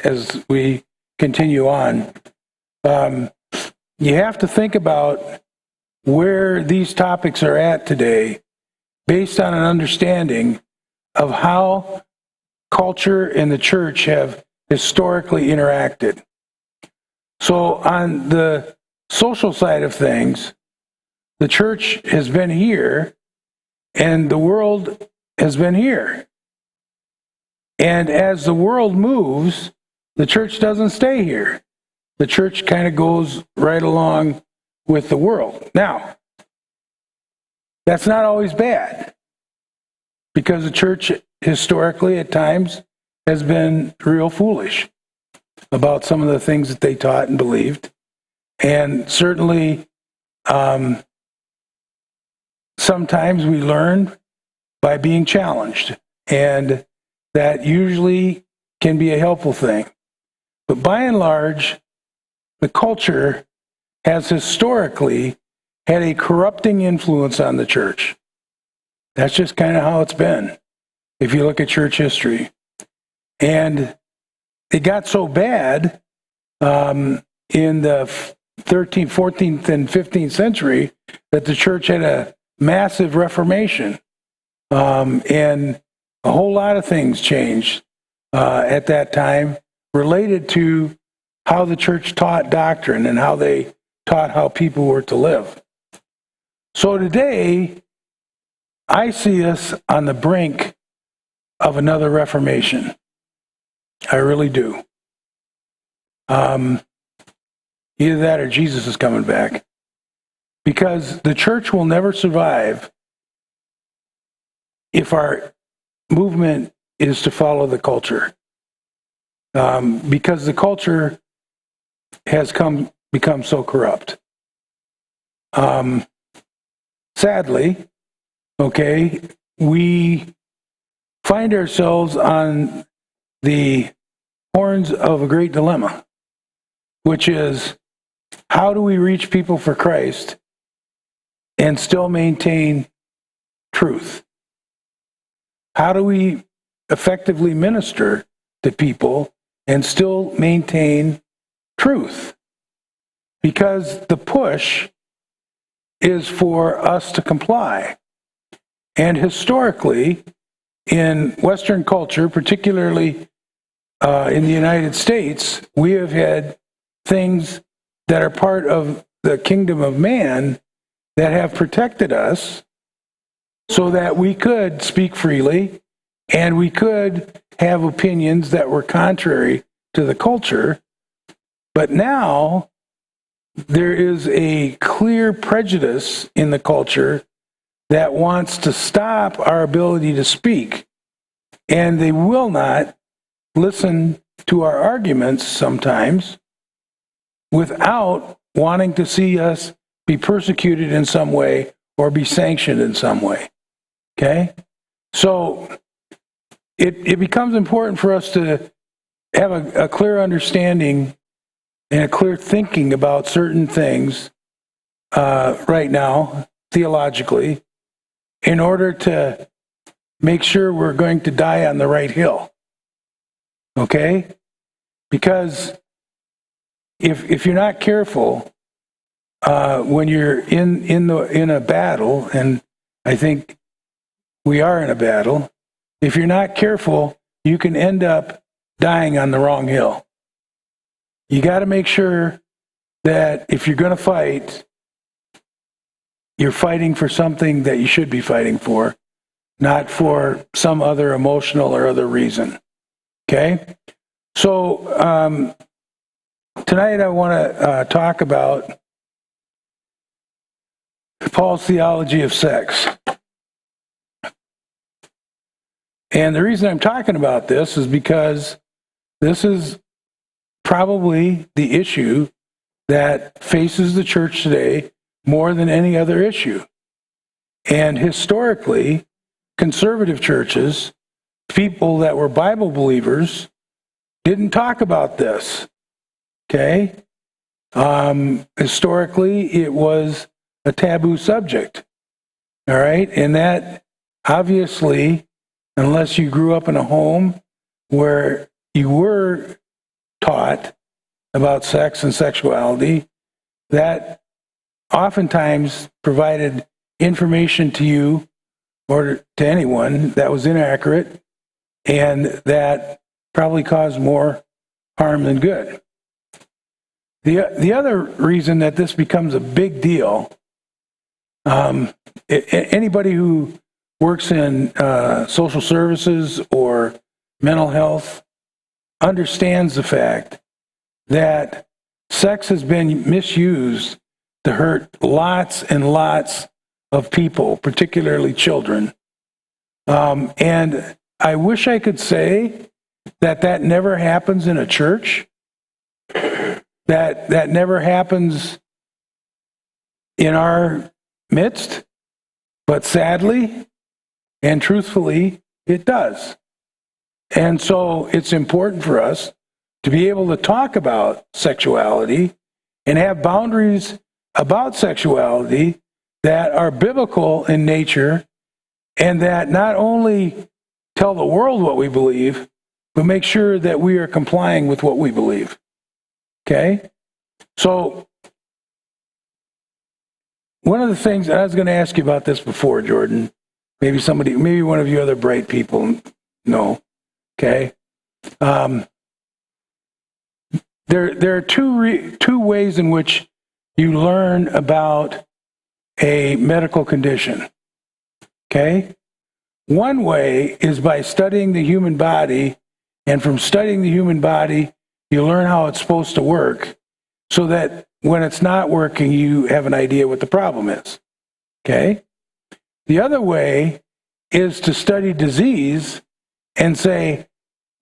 as we continue on. You have to think about where these topics are at today based on an understanding of how culture and the church have historically interacted. So on the social side of things, the church has been here and the world has been here. And as the world moves, the church doesn't stay here. The church kind of goes right along with the world. Now, that's not always bad, because the church historically at times has been real foolish about some of the things that they taught and believed. And certainly, sometimes we learn by being challenged, and that usually can be a helpful thing. But by and large, the culture has historically had a corrupting influence on the church. That's just kind of how it's been, if you look at church history. And it got so bad in the 13th, 14th, and 15th century that the church had a massive reformation. And a whole lot of things changed at that time related to how the church taught doctrine and how they taught how people were to live. So today, I see us on the brink of another reformation. I really do. Either that or Jesus is coming back. Because the church will never survive if our movement is to follow the culture. Because the culture has become so corrupt. Sadly, we find ourselves on the horns of a great dilemma, which is, how do we reach people for Christ and still maintain truth? How do we effectively minister to people and still maintain truth? Because the push is for us to comply. And historically, in Western culture, particularly in the United States, we have had things that are part of the kingdom of man that have protected us so that we could speak freely and we could have opinions that were contrary to the culture. But now there is a clear prejudice in the culture that wants to stop our ability to speak. And they will not listen to our arguments sometimes without wanting to see us be persecuted in some way or be sanctioned in some way. Okay? So it becomes important for us to have a clear understanding and a clear thinking about certain things right now, theologically, in order to make sure we're going to die on the right hill. Okay? Because if you're not careful, when you're in a battle, and I think we are in a battle, if you're not careful, you can end up dying on the wrong hill. You got to make sure that if you're going to fight, you're fighting for something that you should be fighting for, not for some other emotional or other reason. Okay? So tonight I want to talk about Paul's theology of sex. And the reason I'm talking about this is because this is probably the issue that faces the church today more than any other issue. And historically, conservative churches, people that were Bible believers, didn't talk about this. Okay? Historically, it was a taboo subject. All right? And that obviously, unless you grew up in a home where you were taught about sex and sexuality that oftentimes provided information to you or to anyone that was inaccurate and that probably caused more harm than good. The other reason that this becomes a big deal, anybody who works in social services or mental health understands the fact that sex has been misused to hurt lots and lots of people, particularly children. And I wish I could say that never happens in a church, that never happens in our midst, but sadly and truthfully, it does. And so it's important for us to be able to talk about sexuality and have boundaries about sexuality that are biblical in nature and that not only tell the world what we believe, but make sure that we are complying with what we believe. Okay? So, one of the things, and I was going to ask you about this before, Jordan. Maybe one of you other bright people know. Okay? There are two ways in which you learn about a medical condition. Okay? One way is by studying the human body, and from studying the human body, you learn how it's supposed to work, so that when it's not working, you have an idea what the problem is. Okay? The other way is to study disease and say,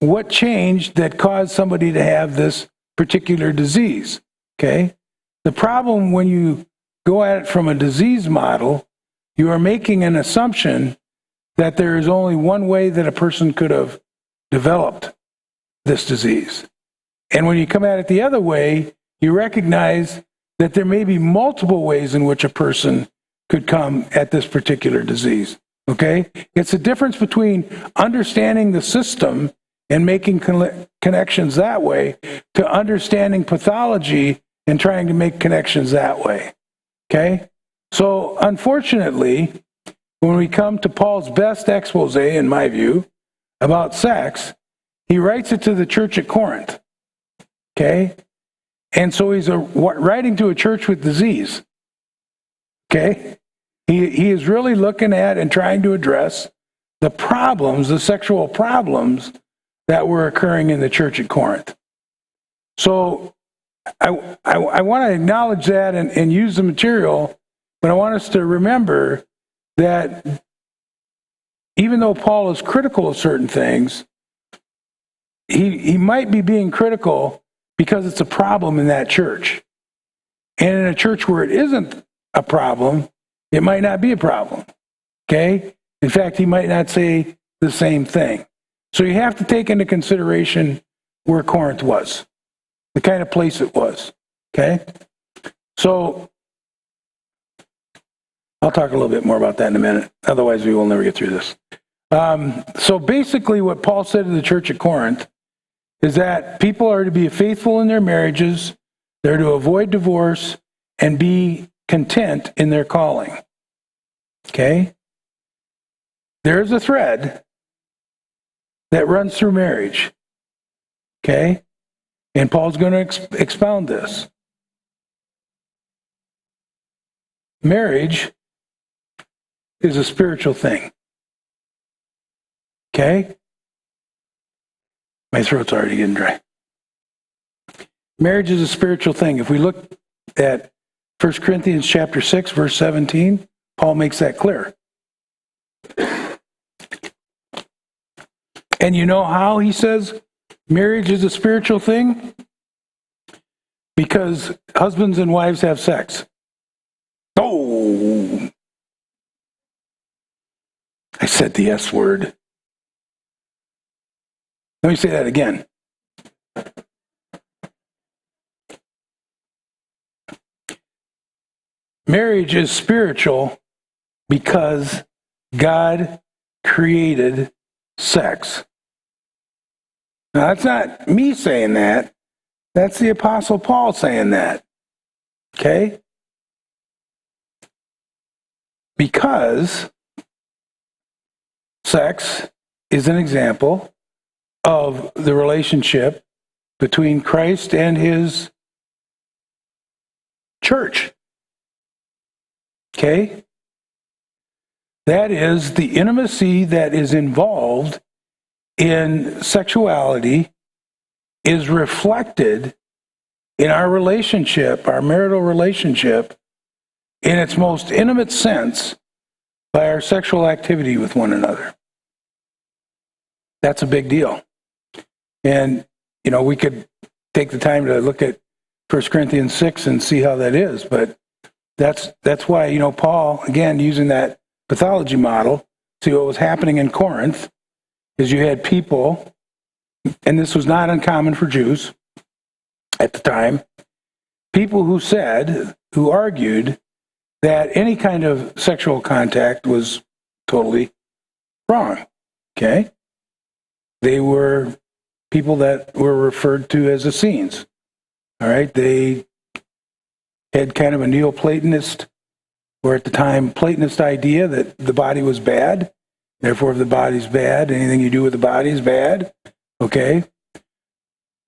what changed that caused somebody to have this particular disease? Okay? The problem when you go at it from a disease model, you are making an assumption that there is only one way that a person could have developed this disease. And when you come at it the other way, you recognize that there may be multiple ways in which a person could come at this particular disease. Okay? It's a difference between understanding the system and making connections that way to understanding pathology and trying to make connections that way. Okay? So, unfortunately, when we come to Paul's best expose, in my view, about sex, he writes it to the church at Corinth. Okay? And so he's writing to a church with disease. Okay? He is really looking at and trying to address the problems, the sexual problems that were occurring in the church at Corinth. So I want to acknowledge that and use the material, but I want us to remember that even though Paul is critical of certain things, he might be being critical because it's a problem in that church. And in a church where it isn't a problem, it might not be a problem. Okay? In fact, he might not say the same thing. So you have to take into consideration where Corinth was, the kind of place it was. Okay? So I'll talk a little bit more about that in a minute. Otherwise, we will never get through this. So basically what Paul said to the church at Corinth is that people are to be faithful in their marriages, they're to avoid divorce, and be content in their calling. Okay? There's a thread that runs through marriage. Okay? And Paul's going to expound this. Marriage is a spiritual thing. Okay? My throat's already getting dry. Marriage is a spiritual thing. If we look at 1 Corinthians chapter 6, verse 17, Paul makes that clear. And you know how he says marriage is a spiritual thing? Because husbands and wives have sex. Oh! I said the S word. Let me say that again. Marriage is spiritual because God created sex. Now, that's not me saying that. That's the Apostle Paul saying that. Okay? Because sex is an example of the relationship between Christ and his church. Okay? That is, the intimacy that is involved in sexuality is reflected in our relationship, our marital relationship, in its most intimate sense by our sexual activity with one another. That's a big deal. And, we could take the time to look at 1 Corinthians 6 and see how that is, but that's why, Paul, again, using that pathology model, see what was happening in Corinth, is you had people, and this was not uncommon for Jews at the time, people who argued that any kind of sexual contact was totally wrong. Okay? They were people that were referred to as Essenes. All right? They had kind of a Neoplatonist, or at the time, Platonist idea that the body was bad. Therefore, if the body's bad, anything you do with the body is bad. Okay?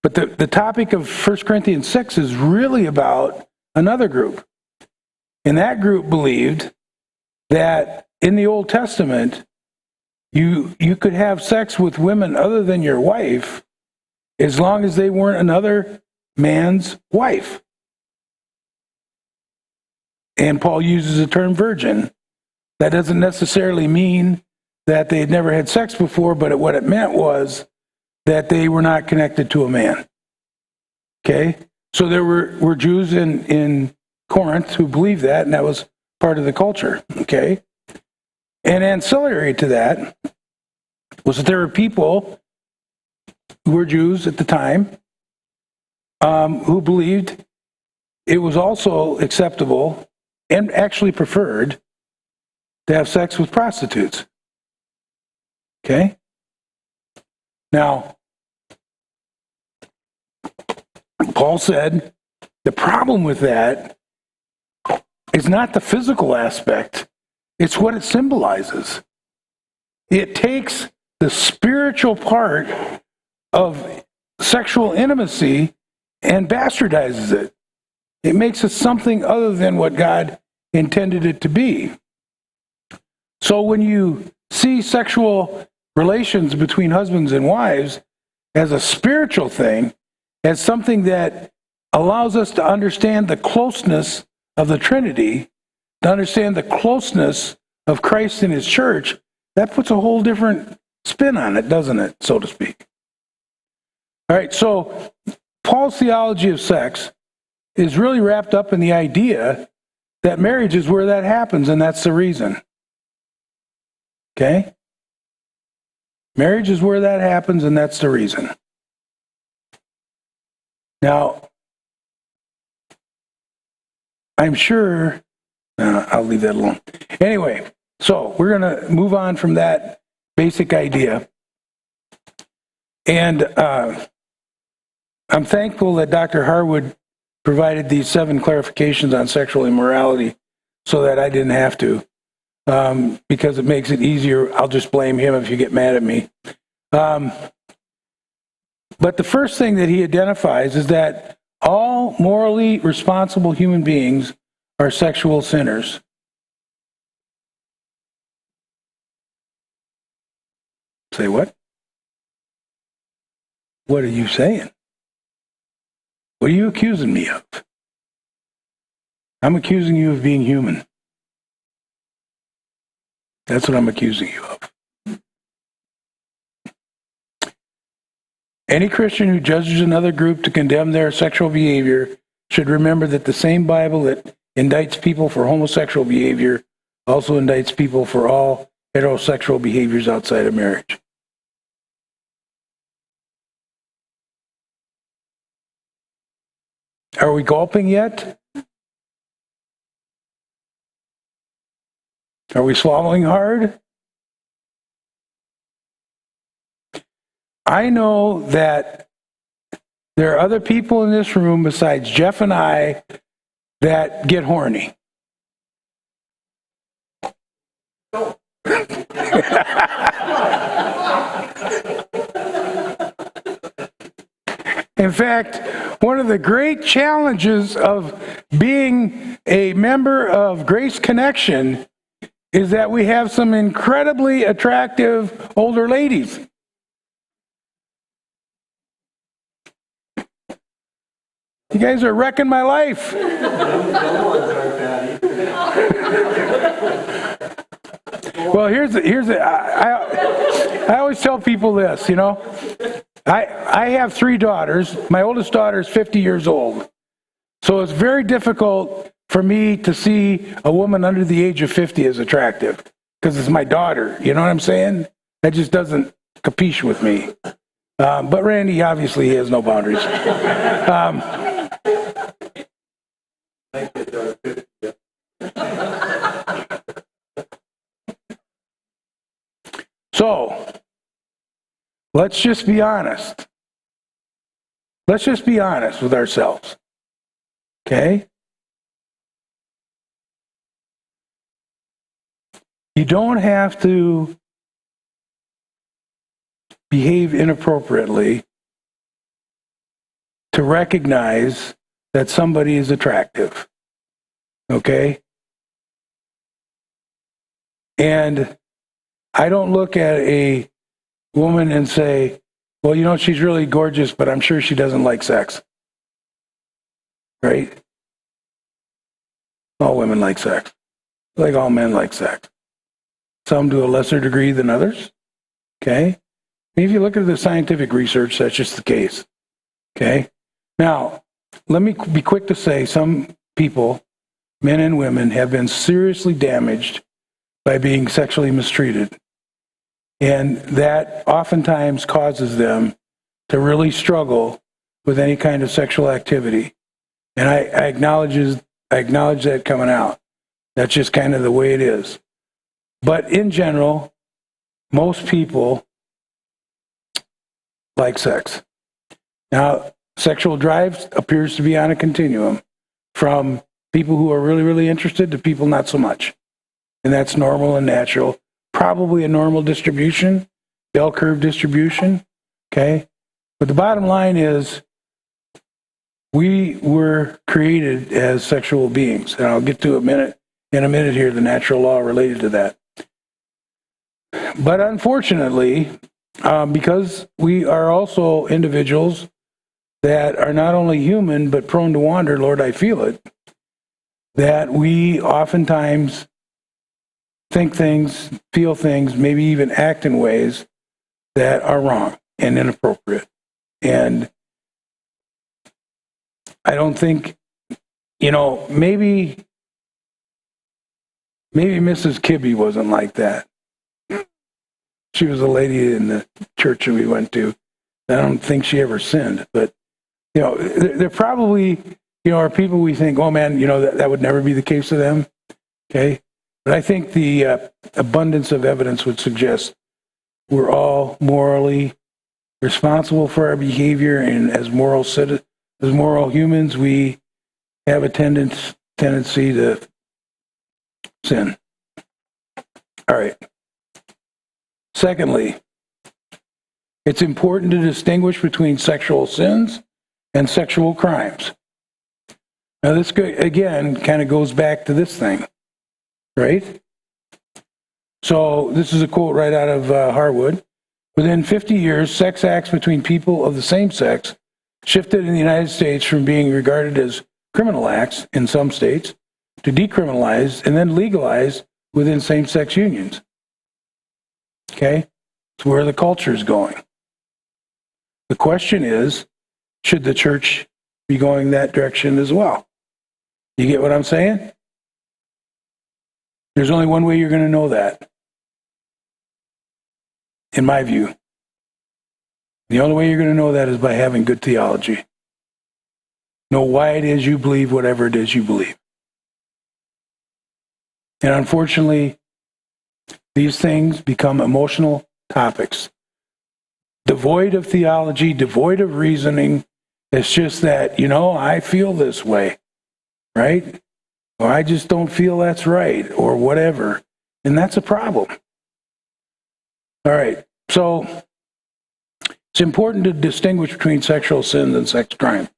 But the topic of 1 Corinthians 6 is really about another group. And that group believed that in the Old Testament, you could have sex with women other than your wife as long as they weren't another man's wife. And Paul uses the term virgin. That doesn't necessarily mean that they had never had sex before, but what it meant was that they were not connected to a man. Okay? So there were Jews in Corinth who believed that, and that was part of the culture. Okay? And ancillary to that was that there were people who were Jews at the time who believed it was also acceptable and actually preferred to have sex with prostitutes. Okay? Now, Paul said the problem with that is not the physical aspect, it's what it symbolizes. It takes the spiritual part of sexual intimacy and bastardizes it. It makes it something other than what God intended it to be. So when you see sexual relations between husbands and wives as a spiritual thing, as something that allows us to understand the closeness of the Trinity, to understand the closeness of Christ and his church, that puts a whole different spin on it, doesn't it, so to speak? All right, so Paul's theology of sex is really wrapped up in the idea that marriage is where that happens, and that's the reason. Okay? Marriage is where that happens, and that's the reason. Now, I'm sure, I'll leave that alone. Anyway, so we're going to move on from that basic idea. And I'm thankful that Dr. Harwood provided these 7 clarifications on sexual immorality so that I didn't have to, because it makes it easier. I'll just blame him if you get mad at me. But the first thing that he identifies is that all morally responsible human beings are sexual sinners. Say what? What are you saying? What are you accusing me of? I'm accusing you of being human. That's what I'm accusing you of. Any Christian who judges another group to condemn their sexual behavior should remember that the same Bible that indicts people for homosexual behavior also indicts people for all heterosexual behaviors outside of marriage. Are we gulping yet? Are we swallowing hard? I know that there are other people in this room besides Jeff and I that get horny. In fact, one of the great challenges of being a member of Grace Connection is that we have some incredibly attractive older ladies. You guys are wrecking my life. Well, I always tell people this, I have 3 daughters. My oldest daughter is 50 years old. So it's very difficult for me to see a woman under the age of 50 as attractive because it's my daughter. You know what I'm saying? That just doesn't capiche with me. But Randy, obviously, he has no boundaries. So, let's just be honest. Let's just be honest with ourselves. Okay? You don't have to behave inappropriately to recognize that somebody is attractive. Okay? And I don't look at a woman and say, well, she's really gorgeous, but I'm sure she doesn't like sex. Right? All women like sex. Like all men like sex. Some to a lesser degree than others. Okay? If you look at the scientific research, that's just the case. Okay? Now, let me be quick to say some people, men and women, have been seriously damaged by being sexually mistreated. And that oftentimes causes them to really struggle with any kind of sexual activity. And I acknowledge that coming out. That's just kind of the way it is. But in general, most people like sex. Now, sexual drive appears to be on a continuum from people who are really, really interested to people not so much. And that's normal and natural. Probably a normal distribution, bell curve distribution, okay? But the bottom line is we were created as sexual beings. And I'll get to in a minute here, the natural law related to that. But unfortunately, because we are also individuals that are not only human, but prone to wander, Lord, I feel it, that we oftentimes think things, feel things, maybe even act in ways that are wrong and inappropriate. And I don't think, maybe Mrs. Kibbe wasn't like that. She was a lady in the church that we went to. I don't think she ever sinned, but there probably are people we think, oh man, that would never be the case of them. Okay, but I think the abundance of evidence would suggest we're all morally responsible for our behavior, and as moral humans, we have a tendency to sin. All right. Secondly, it's important to distinguish between sexual sins and sexual crimes. Now, this, again, kind of goes back to this thing, right? So, this is a quote right out of Harwood. Within 50 years, sex acts between people of the same sex shifted in the United States from being regarded as criminal acts in some states to decriminalized and then legalized within same-sex unions. Okay? It's where the culture is going. The question is, should the church be going that direction as well? You get what I'm saying? There's only one way you're going to know that, in my view. The only way you're going to know that is by having good theology. Know why it is you believe whatever it is you believe. And unfortunately, these things become emotional topics, devoid of theology, devoid of reasoning, It's just that, I feel this way, right? Or I just don't feel that's right, or whatever. And that's a problem. All right. So it's important to distinguish between sexual sins and sex crime.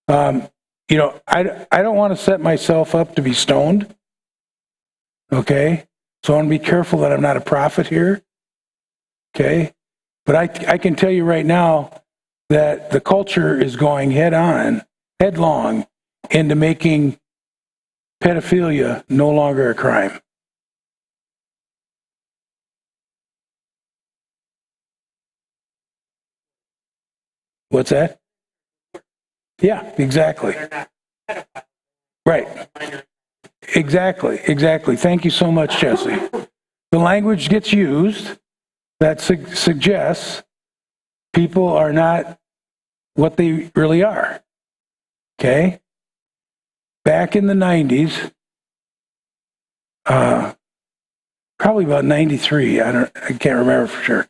I don't want to set myself up to be stoned. Okay? So I want to be careful that I'm not a prophet here. Okay? But I can tell you right now that the culture is going headlong into making pedophilia no longer a crime. What's that? Yeah, exactly. Right. Exactly. Thank you so much, Jesse. The language gets used that suggests people are not what they really are. Okay? Back in the 90s, probably about 93, I can't remember for sure.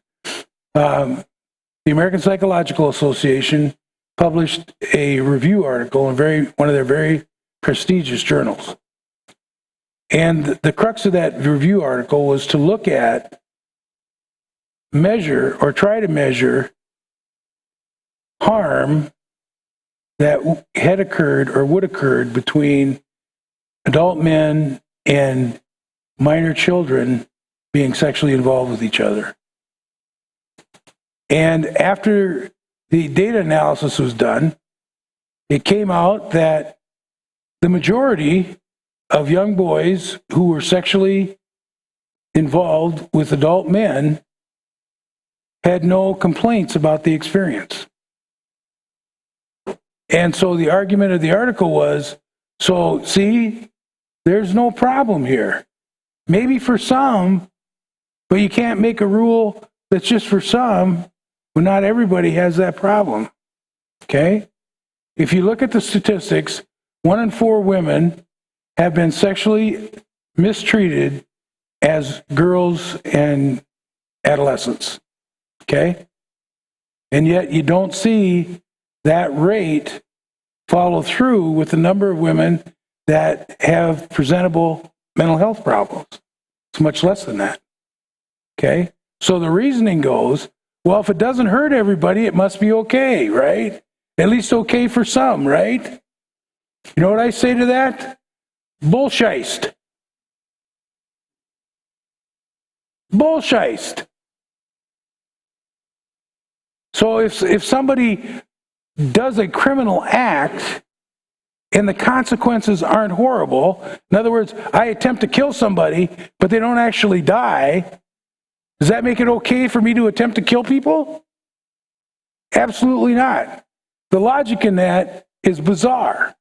The American Psychological Association published a review article in one of their very prestigious journals. And the crux of that review article was to look at, try to measure harm that had occurred or would occur between adult men and minor children being sexually involved with each other. And after the data analysis was done, it came out that the majority of young boys who were sexually involved with adult men had no complaints about the experience. And so the argument of the article was, so see, there's no problem here. Maybe for some, but you can't make a rule that's just for some when not everybody has that problem. Okay? If you look at the statistics, 1 in 4 women have been sexually mistreated as girls and adolescents. Okay? And yet you don't see that rate follow through with the number of women that have presentable mental health problems. It's much less than that. Okay? So the reasoning goes, well, if it doesn't hurt everybody, it must be okay, right? At least okay for some, right? You know what I say to that? Bullshit. Bullshit. So if somebody does a criminal act and the consequences aren't horrible, in other words, I attempt to kill somebody, but they don't actually die, does that make it okay for me to attempt to kill people? Absolutely not. The logic in that is bizarre.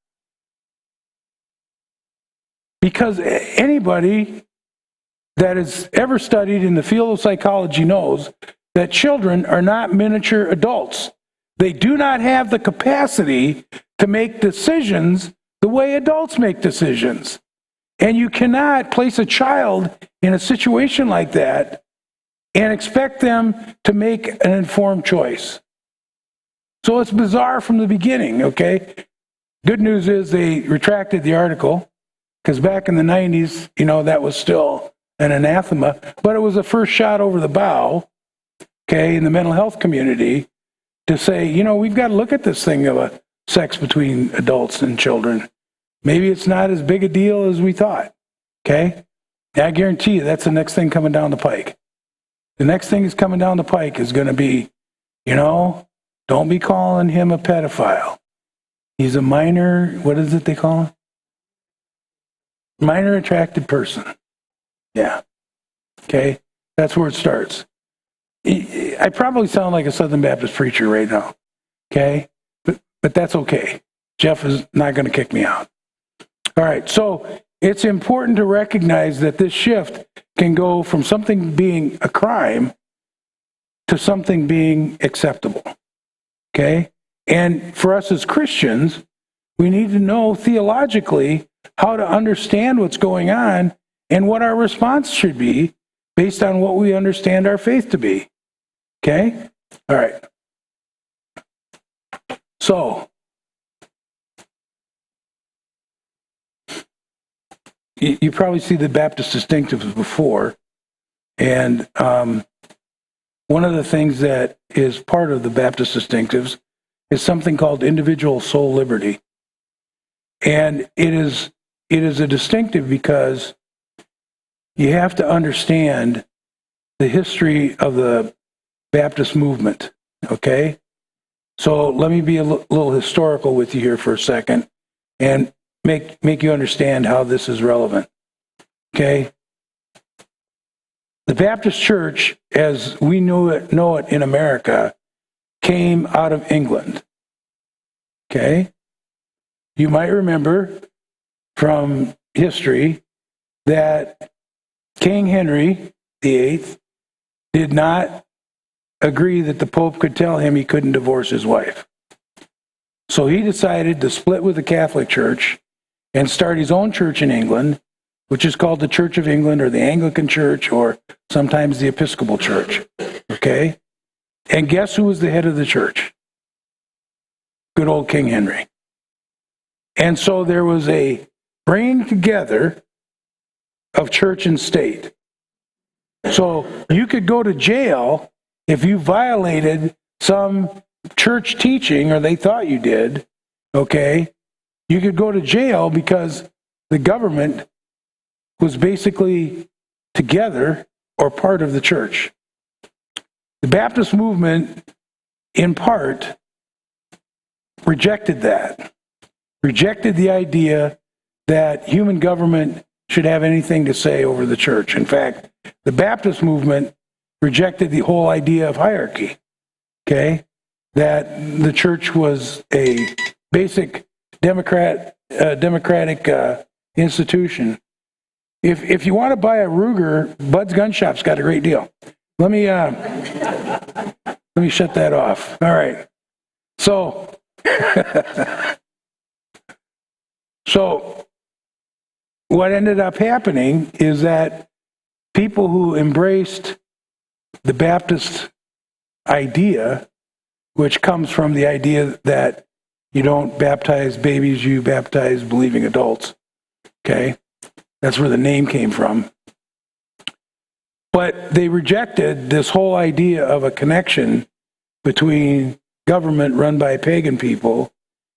Because anybody that has ever studied in the field of psychology knows that children are not miniature adults. They do not have the capacity to make decisions the way adults make decisions. And you cannot place a child in a situation like that and expect them to make an informed choice. So it's bizarre from the beginning, okay? Good news is they retracted the article, because back in the 90s, that was still an anathema, but it was the first shot over the bow, okay, in the mental health community to say, we've got to look at this thing of sex between adults and children. Maybe it's not as big a deal as we thought, okay? I guarantee you that's the next thing coming down the pike. The next thing is coming down the pike is going to be, don't be calling him a pedophile. He's a minor, what is it they call him? Minor attracted person. Yeah. Okay? That's where it starts. I probably sound like a Southern Baptist preacher right now. Okay? But that's okay. Jeff is not going to kick me out. All right. So it's important to recognize that this shift can go from something being a crime to something being acceptable. Okay? And for us as Christians, we need to know theologically how to understand what's going on and what our response should be based on what we understand our faith to be. Okay? All right. So, you probably see the Baptist distinctives before, and one of the things that is part of the Baptist distinctives is something called individual soul liberty. And it is a distinctive because you have to understand the history of the Baptist movement, okay? So let me be a little historical with you here for a second and make you understand how this is relevant, okay? The Baptist Church, as we know it in America, came out of England, okay? You might remember from history that King Henry VIII did not agree that the Pope could tell him he couldn't divorce his wife. So he decided to split with the Catholic Church and start his own church in England, which is called the Church of England or the Anglican Church or sometimes the Episcopal Church. Okay? And guess who was the head of the church? Good old King Henry. And so there was a bringing together of church and state. So you could go to jail if you violated some church teaching, or they thought you did, okay? You could go to jail because the government was basically together or part of the church. The Baptist movement, in part, rejected that. Rejected the idea that human government should have anything to say over the church. In fact, the Baptist movement rejected the whole idea of hierarchy, okay? That the church was a basic democratic institution. If you want to buy a Ruger, Bud's Gun Shop's got a great deal. Let me shut that off. All right. So, so what ended up happening is that people who embraced the Baptist idea, which comes from the idea that you don't baptize babies, you baptize believing adults. Okay? That's where the name came from. But they rejected this whole idea of a connection between government run by pagan people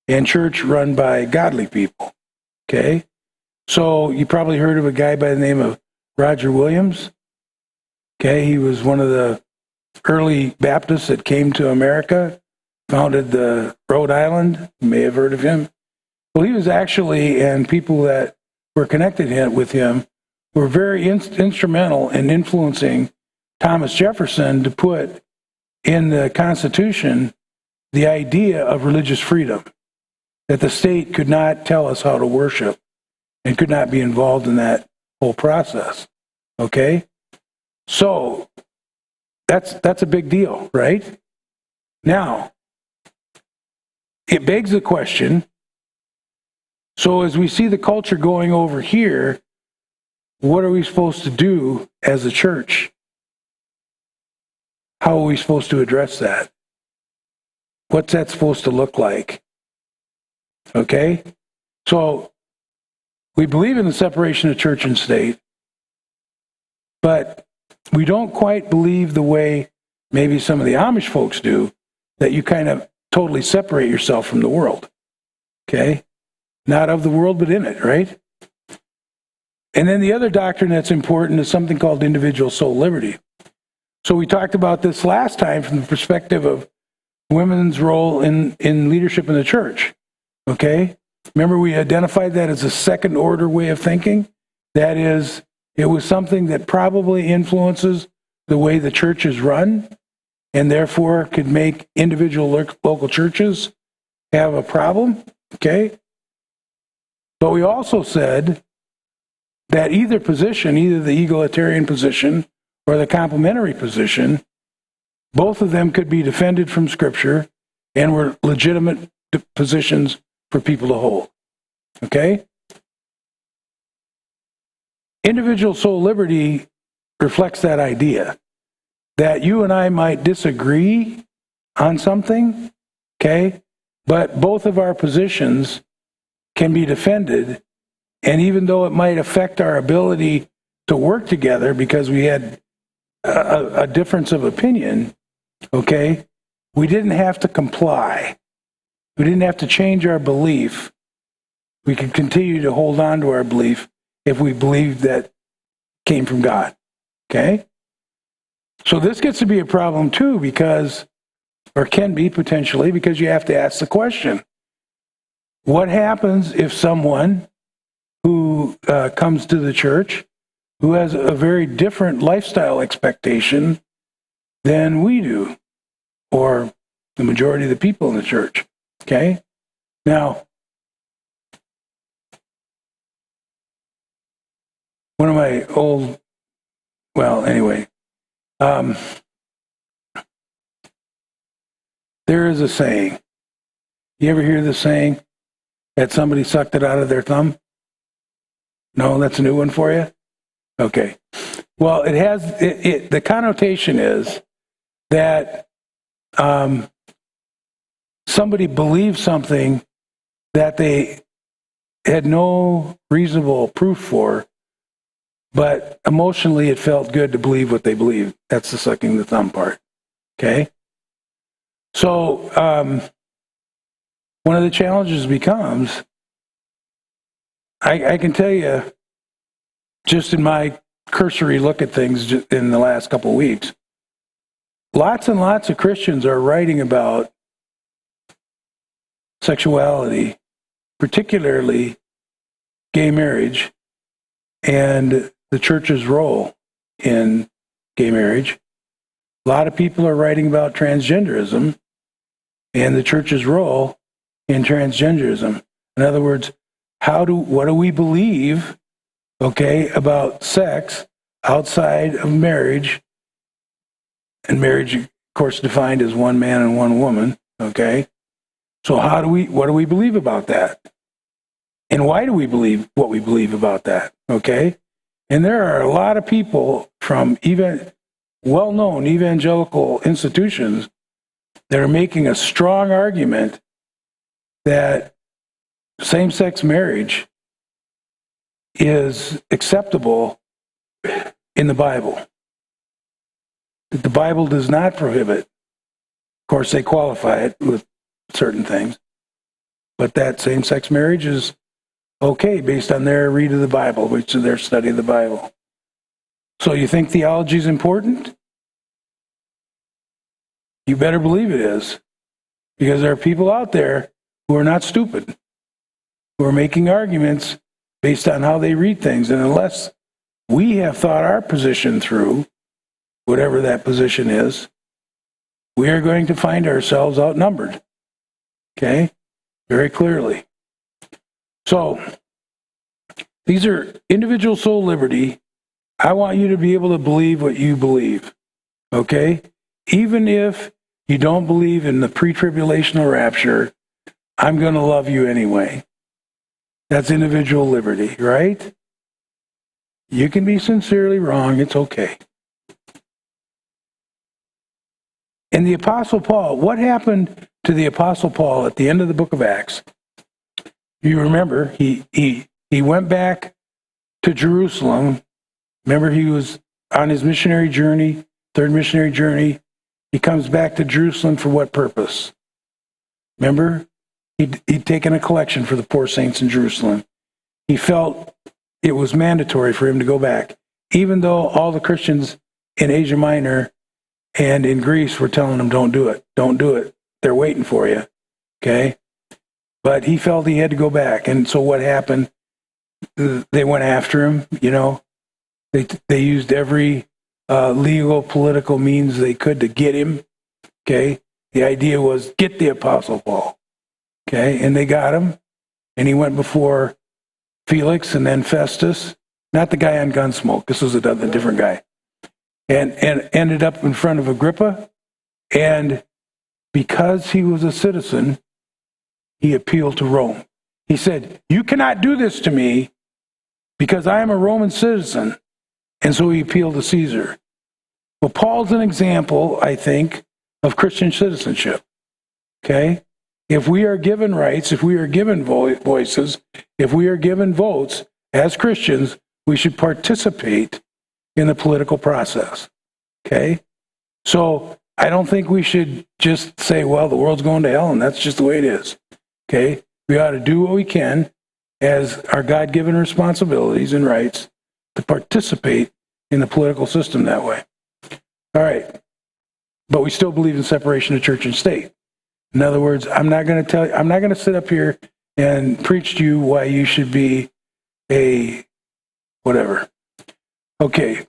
and church run by godly people. Okay? So you probably heard of a guy by the name of Roger Williams. Okay, he was one of the early Baptists that came to America, founded the Rhode Island. You may have heard of him. Well, he was actually, and people that were connected with him were very instrumental in influencing Thomas Jefferson to put in the Constitution the idea of religious freedom, that the state could not tell us how to worship and could not be involved in that whole process. Okay? So, that's a big deal, right? Now, it begs the question, so as we see the culture going over here, what are we supposed to do as a church? How are we supposed to address that? What's that supposed to look like? Okay? So, we believe in the separation of church and state, but we don't quite believe the way maybe some of the Amish folks do, that you kind of totally separate yourself from the world. Okay? Not of the world, but in it, right? And then the other doctrine that's important is something called individual soul liberty. So we talked about this last time from the perspective of women's role in leadership in the church. Okay? Remember, we identified that as a second order way of thinking? That is, it was something that probably influences the way the church is run, and therefore could make individual local churches have a problem. Okay? But we also said that either position, either the egalitarian position or the complementary position, both of them could be defended from Scripture and were legitimate positions for people to hold. Okay? Individual soul liberty reflects that idea that you and I might disagree on something, okay? But both of our positions can be defended, and even though it might affect our ability to work together because we had a difference of opinion, okay, we didn't have to comply. We didn't have to change our belief. We could continue to hold on to our belief if we believed that came from God, okay? So this gets to be a problem too because, or can be potentially, because you have to ask the question, what happens if someone who comes to the church who has a very different lifestyle expectation than we do, or the majority of the people in the church, okay? Now, one of my old, well, anyway, there is a saying. You ever hear the saying that somebody sucked it out of their thumb? No, that's a new one for you? Okay. Well, it has, the connotation is that somebody believed something that they had no reasonable proof for, but emotionally it felt good to believe what they believed. That's the sucking the thumb part. Okay? So, one of the challenges becomes, I can tell you, just in my cursory look at things in the last couple of weeks, lots and lots of Christians are writing about sexuality, particularly gay marriage, and the church's role in gay marriage. A lot of people are writing about transgenderism and the church's role in transgenderism. In other words, what do we believe, okay, about sex outside of marriage? And marriage, of course, defined as one man and one woman, okay? So what do we believe about that? And why do we believe what we believe about that, okay? And there are a lot of people from even well-known evangelical institutions that are making a strong argument that same-sex marriage is acceptable in the Bible. That the Bible does not prohibit. Of course, they qualify it with certain things, but that same-sex marriage is okay based on their read of the Bible, which is their study of the Bible. So you think theology is important? You better believe it is, because there are people out there who are not stupid, who are making arguments based on how they read things. And unless we have thought our position through, whatever that position is, we are going to find ourselves outnumbered. Okay? Very clearly. So, these are individual soul liberty. I want you to be able to believe what you believe. Okay? Even if you don't believe in the pre-tribulational rapture, I'm going to love you anyway. That's individual liberty, right? You can be sincerely wrong. It's okay. And the Apostle Paul, what happened to the Apostle Paul at the end of the book of Acts? You remember, he went back to Jerusalem. Remember, he was on his missionary journey, third missionary journey. He comes back to Jerusalem for what purpose? Remember, he'd taken a collection for the poor saints in Jerusalem. He felt it was mandatory for him to go back, even though all the Christians in Asia Minor and in Greece were telling him, don't do it, don't do it. They're waiting for you, okay? But he felt he had to go back. And so what happened? They went after him, you know. They used every legal, political means they could to get him, okay? The idea was, get the Apostle Paul, okay? And they got him, and he went before Felix and then Festus, not the guy on Gunsmoke. This was a different guy. And ended up in front of Agrippa, and because he was a citizen, he appealed to Rome. He said, you cannot do this to me because I am a Roman citizen. And so he appealed to Caesar. Well, Paul's an example, I think, of Christian citizenship. Okay? if we are given rights, if we are given voices, if we are given votes as Christians, we should participate in the political process. Okay? So I don't think we should just say, well, the world's going to hell and that's just the way it is. Okay? We ought to do what we can as our God-given responsibilities and rights to participate in the political system that way. All right. But we still believe in separation of church and state. In other words, I'm not going to sit up here and preach to you why you should be a whatever. Okay.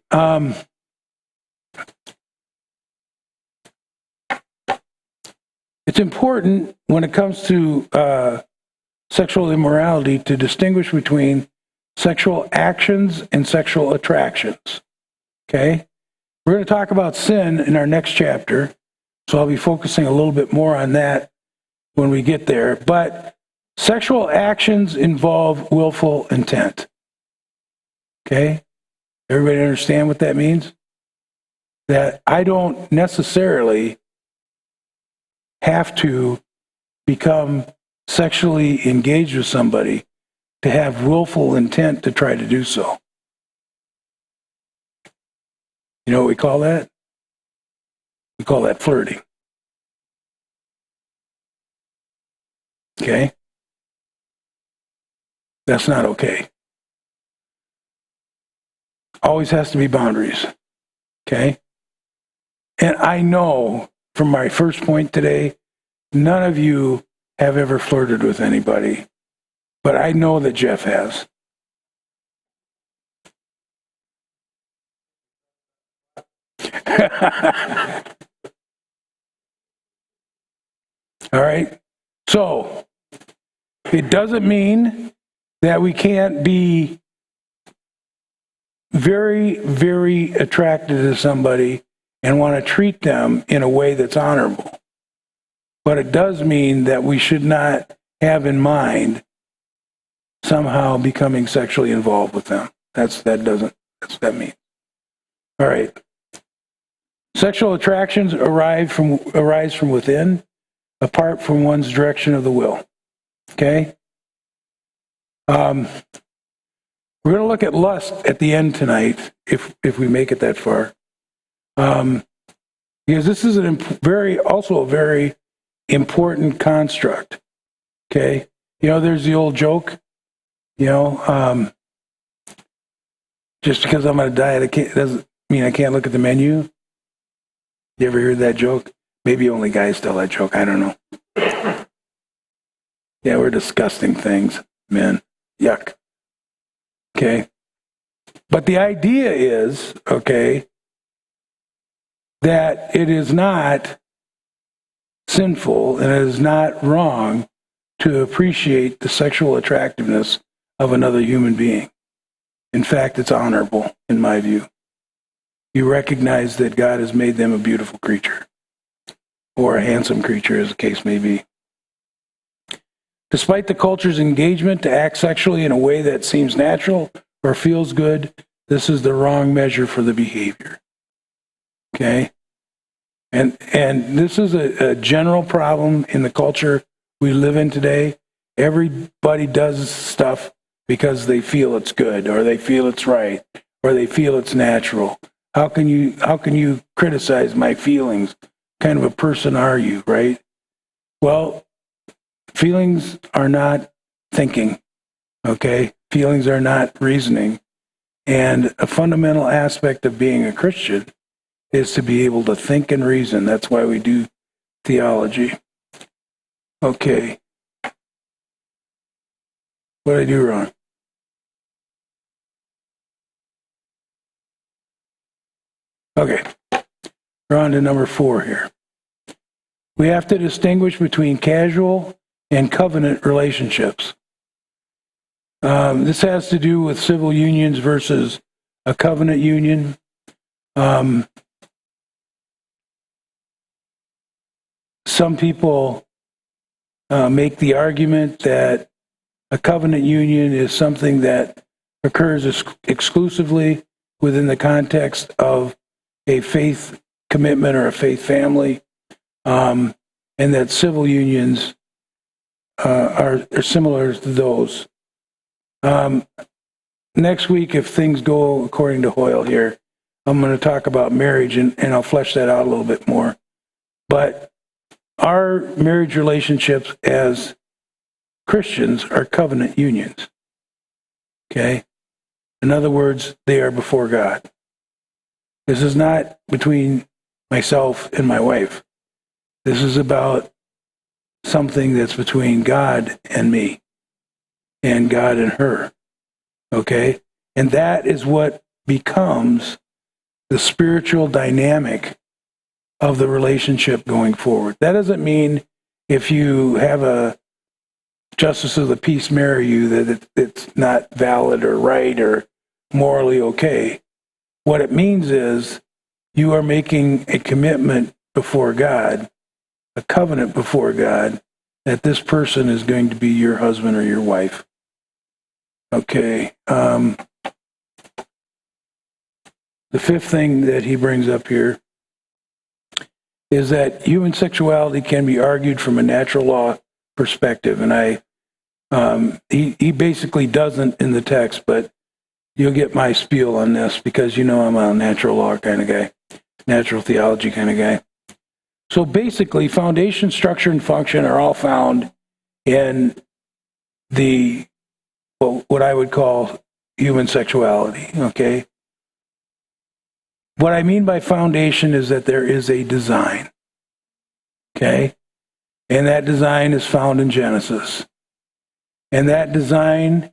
It's important when it comes to sexual immorality to distinguish between sexual actions and sexual attractions. Okay? We're going to talk about sin in our next chapter, so I'll be focusing a little bit more on that when we get there. But sexual actions involve willful intent. Okay? Everybody understand what that means? That I don't necessarily have to become sexually engaged with somebody to have willful intent to try to do so. You know what we call that? We call that flirting. Okay? That's not okay. Always has to be boundaries. Okay? And I know from my first point today, none of you have ever flirted with anybody, but I know that Jeff has. All right? So, it doesn't mean that we can't be very, very attracted to somebody and want to treat them in a way that's honorable. But it does mean that we should not have in mind somehow becoming sexually involved with them. That's what that means. All right. Sexual attractions arise from within, apart from one's direction of the will. Okay? We're going to look at lust at the end tonight, if we make it that far. Because this is also a very important construct. Okay? You know, there's the old joke, just because I'm on a diet, doesn't mean I can't look at the menu. You ever heard that joke? Maybe only guys tell that joke. I don't know. Yeah, we're disgusting things, men. Yuck. Okay? But the idea is, okay, that it is not sinful and it is not wrong to appreciate the sexual attractiveness of another human being. In fact, it's honorable, in my view. You recognize that God has made them a beautiful creature, or a handsome creature, as the case may be. Despite the culture's engagement to act sexually in a way that seems natural or feels good, this is the wrong measure for the behavior. Okay? And this is a general problem in the culture we live in today. Everybody does stuff because they feel it's good, or they feel it's right, or they feel it's natural. How can you criticize my feelings? What kind of a person are you, right? Well, feelings are not thinking, okay? Feelings are not reasoning. And a fundamental aspect of being a Christian is to be able to think and reason. That's why we do theology. Okay. What did I do wrong? Okay. We're on to number 4 here. We have to distinguish between casual and covenant relationships. This has to do with civil unions versus a covenant union. Some people make the argument that a covenant union is something that occurs exclusively within the context of a faith commitment or a faith family, and that civil unions are similar to those. Next week, if things go according to Hoyle here, I'm going to talk about marriage, and I'll flesh that out a little bit more. But our marriage relationships as Christians are covenant unions. Okay? In other words, they are before God. This is not between myself and my wife. This is about something that's between God and me, and God and her. Okay? And that is what becomes the spiritual dynamic of the relationship going forward. That doesn't mean if you have a justice of the peace marry you that it's not valid or right or morally okay. What it means is you are making a commitment before God, a covenant before God, that this person is going to be your husband or your wife. Okay. The fifth thing that he brings up here is that human sexuality can be argued from a natural law perspective. And he basically doesn't in the text, but you'll get my spiel on this because you know I'm a natural law kind of guy, natural theology kind of guy. So basically, foundation, structure, and function are all found in what I would call human sexuality, okay? What I mean by foundation is that there is a design, okay? And that design is found in Genesis. And that design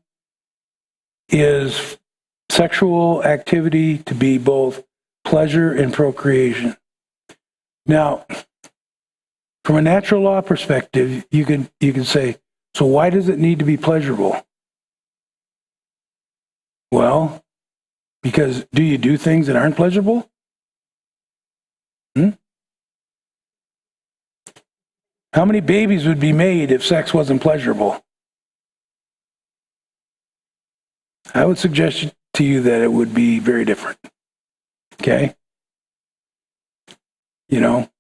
is sexual activity to be both pleasure and procreation. Now, from a natural law perspective, you can say, so why does it need to be pleasurable? Well, because do you do things that aren't pleasurable? How many babies would be made if sex wasn't pleasurable? I would suggest to you that it would be very different. Okay? You know,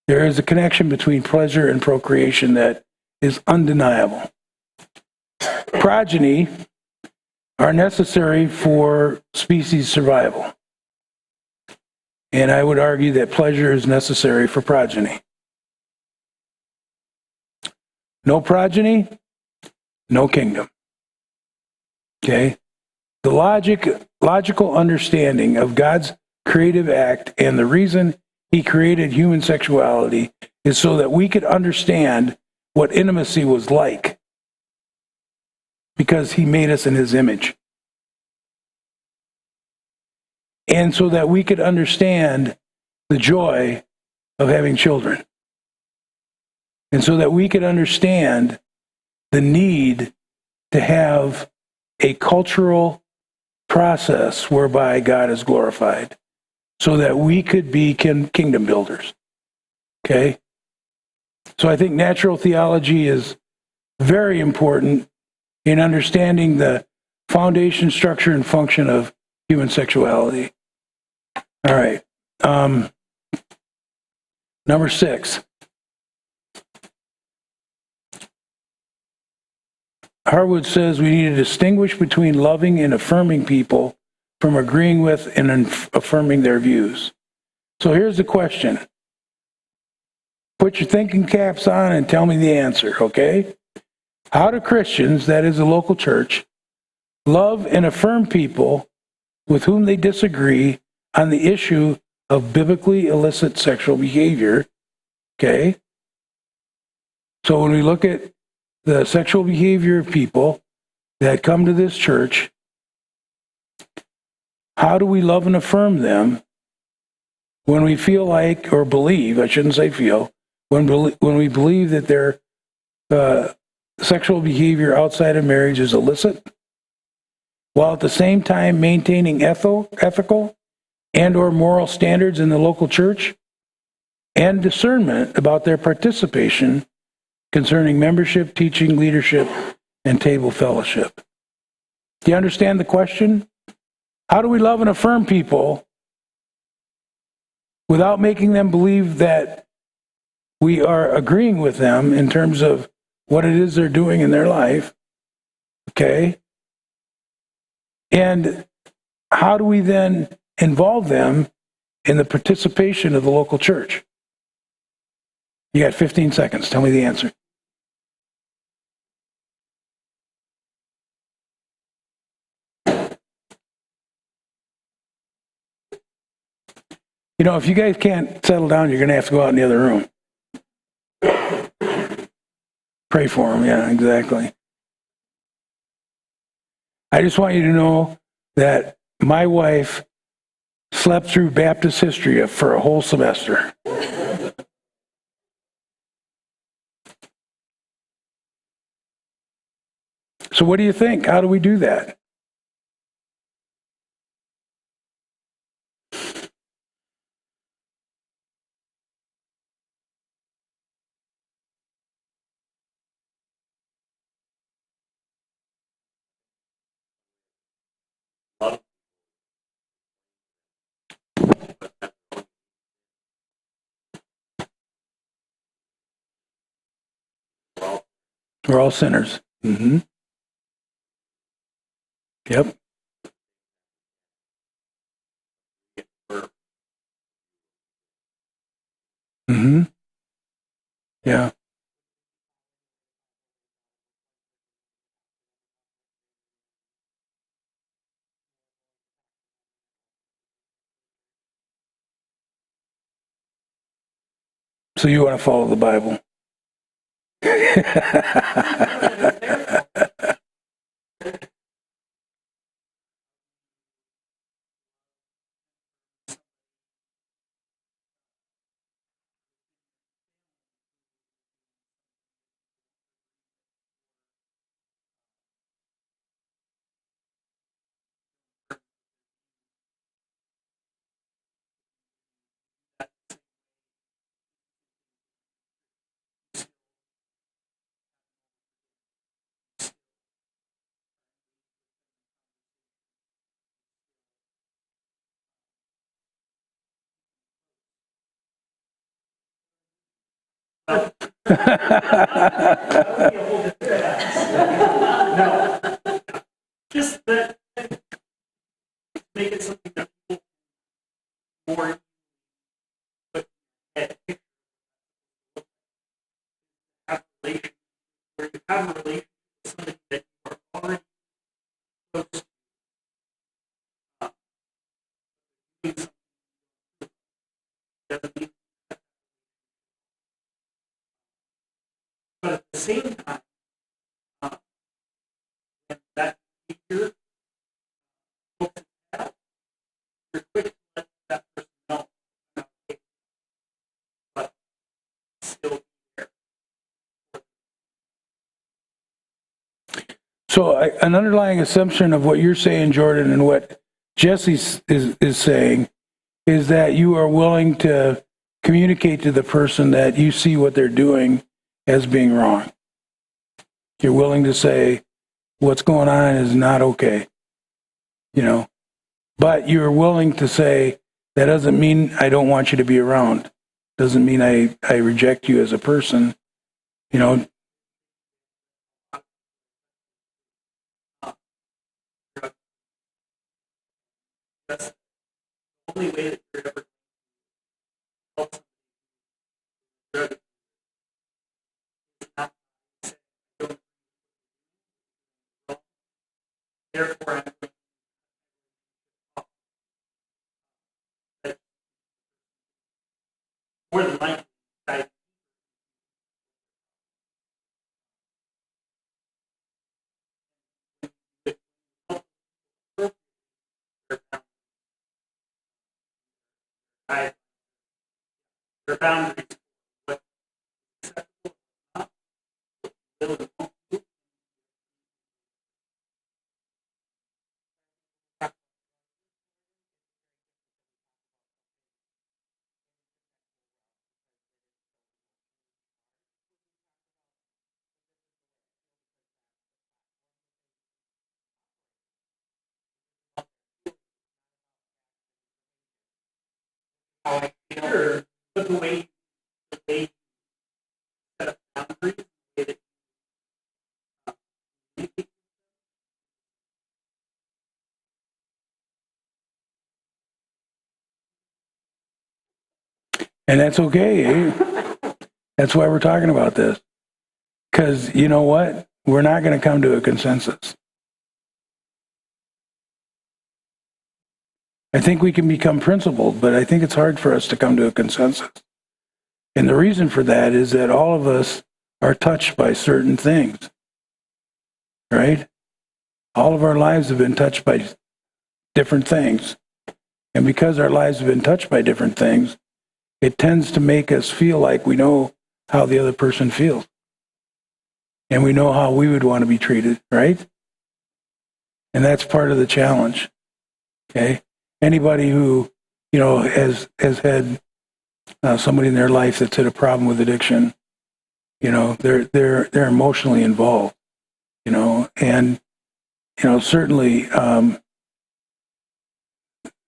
there is a connection between pleasure and procreation that is undeniable. Progeny are necessary for species survival. And I would argue that pleasure is necessary for progeny. No progeny, no kingdom. Okay? The logical understanding of God's creative act and the reason he created human sexuality is so that we could understand what intimacy was like, because he made us in his image. And so that we could understand the joy of having children. And so that we could understand the need to have a cultural process whereby God is glorified, so that we could be kingdom builders. Okay? So I think natural theology is very important in understanding the foundation, structure, and function of human sexuality. All right. Number 6. Harwood says we need to distinguish between loving and affirming people from agreeing with and affirming their views. So here's the question. Put your thinking caps on and tell me the answer, okay? How do Christians, that is a local church, love and affirm people with whom they disagree on the issue of biblically illicit sexual behavior, okay? So when we look at the sexual behavior of people that come to this church, how do we love and affirm them when we feel like, or believe, I shouldn't say feel, when we believe that their sexual behavior outside of marriage is illicit, while at the same time maintaining ethical and or moral standards in the local church and discernment about their participation concerning membership, teaching, leadership, and table fellowship. Do you understand the question? How do we love and affirm people without making them believe that we are agreeing with them in terms of what it is they're doing in their life, okay? And how do we then involve them in the participation of the local church? You got 15 seconds. Tell me the answer. You know, if you guys can't settle down, you're going to have to go out in the other room. Pray for them. Yeah, exactly. I just want you to know that my wife slept through Baptist history for a whole semester. So what do you think? How do we do that? We're all sinners. Mm-hmm. Yep. Mm-hmm. Yeah. So you want to follow the Bible? No, just that make it something that people more but have relation where you have a relationship with somebody that you are already close to. Doing something doesn't mean that. But at the same time, when that teacher looks at that, you're quick to let that person know, I'm not okay, but still be there. So an underlying assumption of what you're saying, Jordan, and what Jesse is saying is that you are willing to communicate to the person that you see what they're doing as being wrong. You're willing to say, what's going on is not okay, you know. But you're willing to say, that doesn't mean I don't want you to be around. Doesn't mean I reject you as a person, you know. That's the only way that you're ever help somebody is not saying, I don't wrong, therefore I'm going to that more than likely I their boundaries what is acceptable not will and won't do. Sure, but the way you set up boundaries, the way that And that's okay. Eh? That's why we're talking about this. Because you know what? We're not going to come to a consensus. I think we can become principled, but I think it's hard for us to come to a consensus. And the reason for that is that all of us are touched by certain things, right? All of our lives have been touched by different things. And because our lives have been touched by different things, it tends to make us feel like we know how the other person feels. And we know how we would want to be treated, right? And that's part of the challenge, okay? Anybody who, has had somebody in their life that's had a problem with addiction, they're emotionally involved, and certainly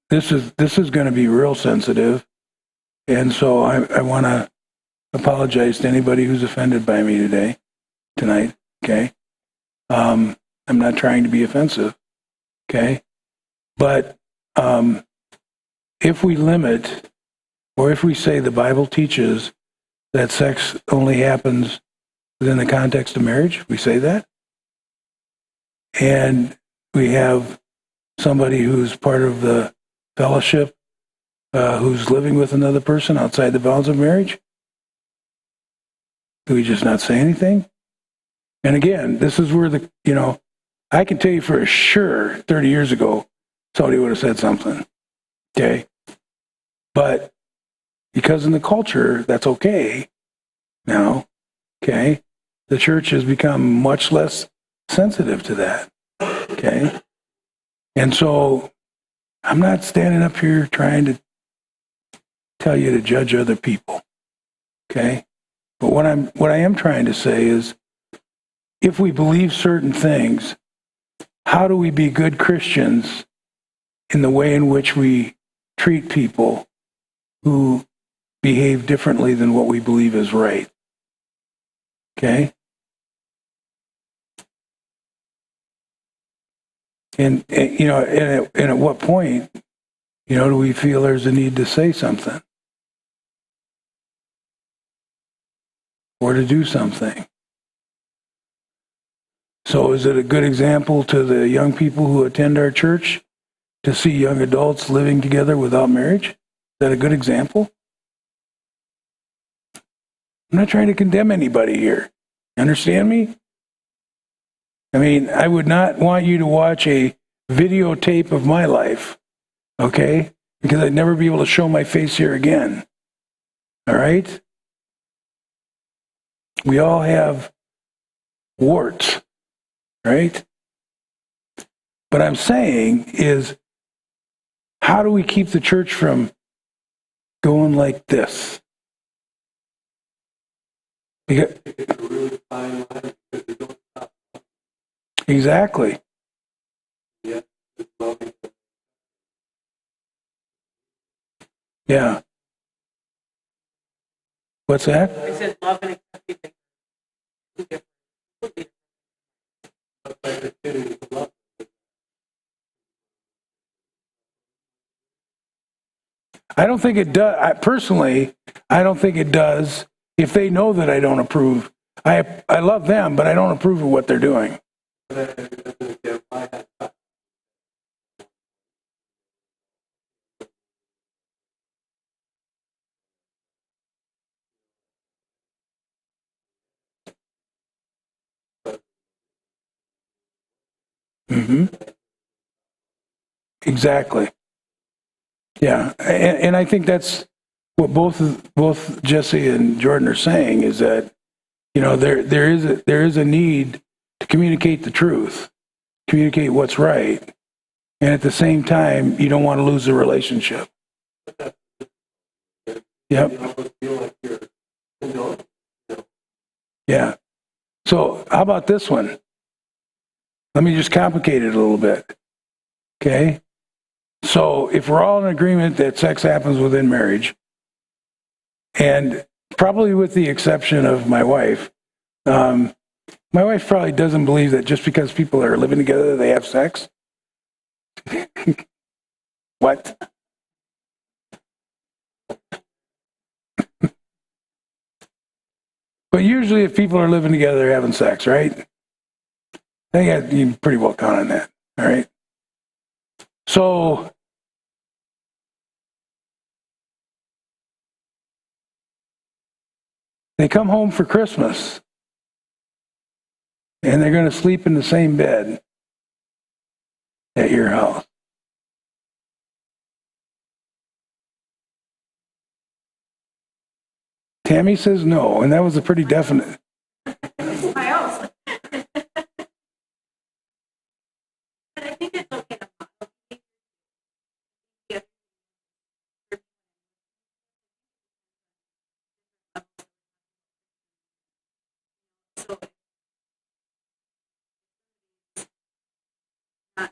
this is going to be real sensitive, and so I want to apologize to anybody who's offended by me tonight. Okay, I'm not trying to be offensive. Okay, but if we limit, or if we say the Bible teaches that sex only happens within the context of marriage, we say that, and we have somebody who's part of the fellowship who's living with another person outside the bounds of marriage, do we just not say anything? And again, this is where I can tell you for sure 30 years ago, somebody would have said something. Okay. But because in the culture, that's okay now. Okay. The church has become much less sensitive to that. Okay. And so I'm not standing up here trying to tell you to judge other people. Okay. But what I am trying to say is, if we believe certain things, how do we be good Christians in the way in which we treat people who behave differently than what we believe is right? Okay? And at what point, do we feel there's a need to say something or to do something? So is it a good example to the young people who attend our church to see young adults living together without marriage? Is that a good example? I'm not trying to condemn anybody here. Understand me? I mean, I would not want you to watch a videotape of my life, okay? Because I'd never be able to show my face here again. All right? We all have warts, right? What I'm saying is, how do we keep the church from going like this? Exactly. Yeah. What's that? I said love and accepting. I don't think it does. I don't think it does if they know that I don't approve. I love them, but I don't approve of what they're doing. Mm-hmm. Exactly. Yeah, and I think that's what both Jesse and Jordan are saying, is that there is a need to communicate the truth, communicate what's right, and at the same time, you don't want to lose the relationship. Yep. Yeah. So how about this one? Let me just complicate it a little bit. Okay. So if we're all in agreement that sex happens within marriage, and probably with the exception of my wife probably doesn't believe that just because people are living together, they have sex. What? But usually if people are living together, they're having sex, right? I think you can pretty well count on that, all right? So they come home for Christmas, and they're going to sleep in the same bed at your house. Tammy says no, and that was a pretty definite. My house. But I think it's okay to model behavior. So not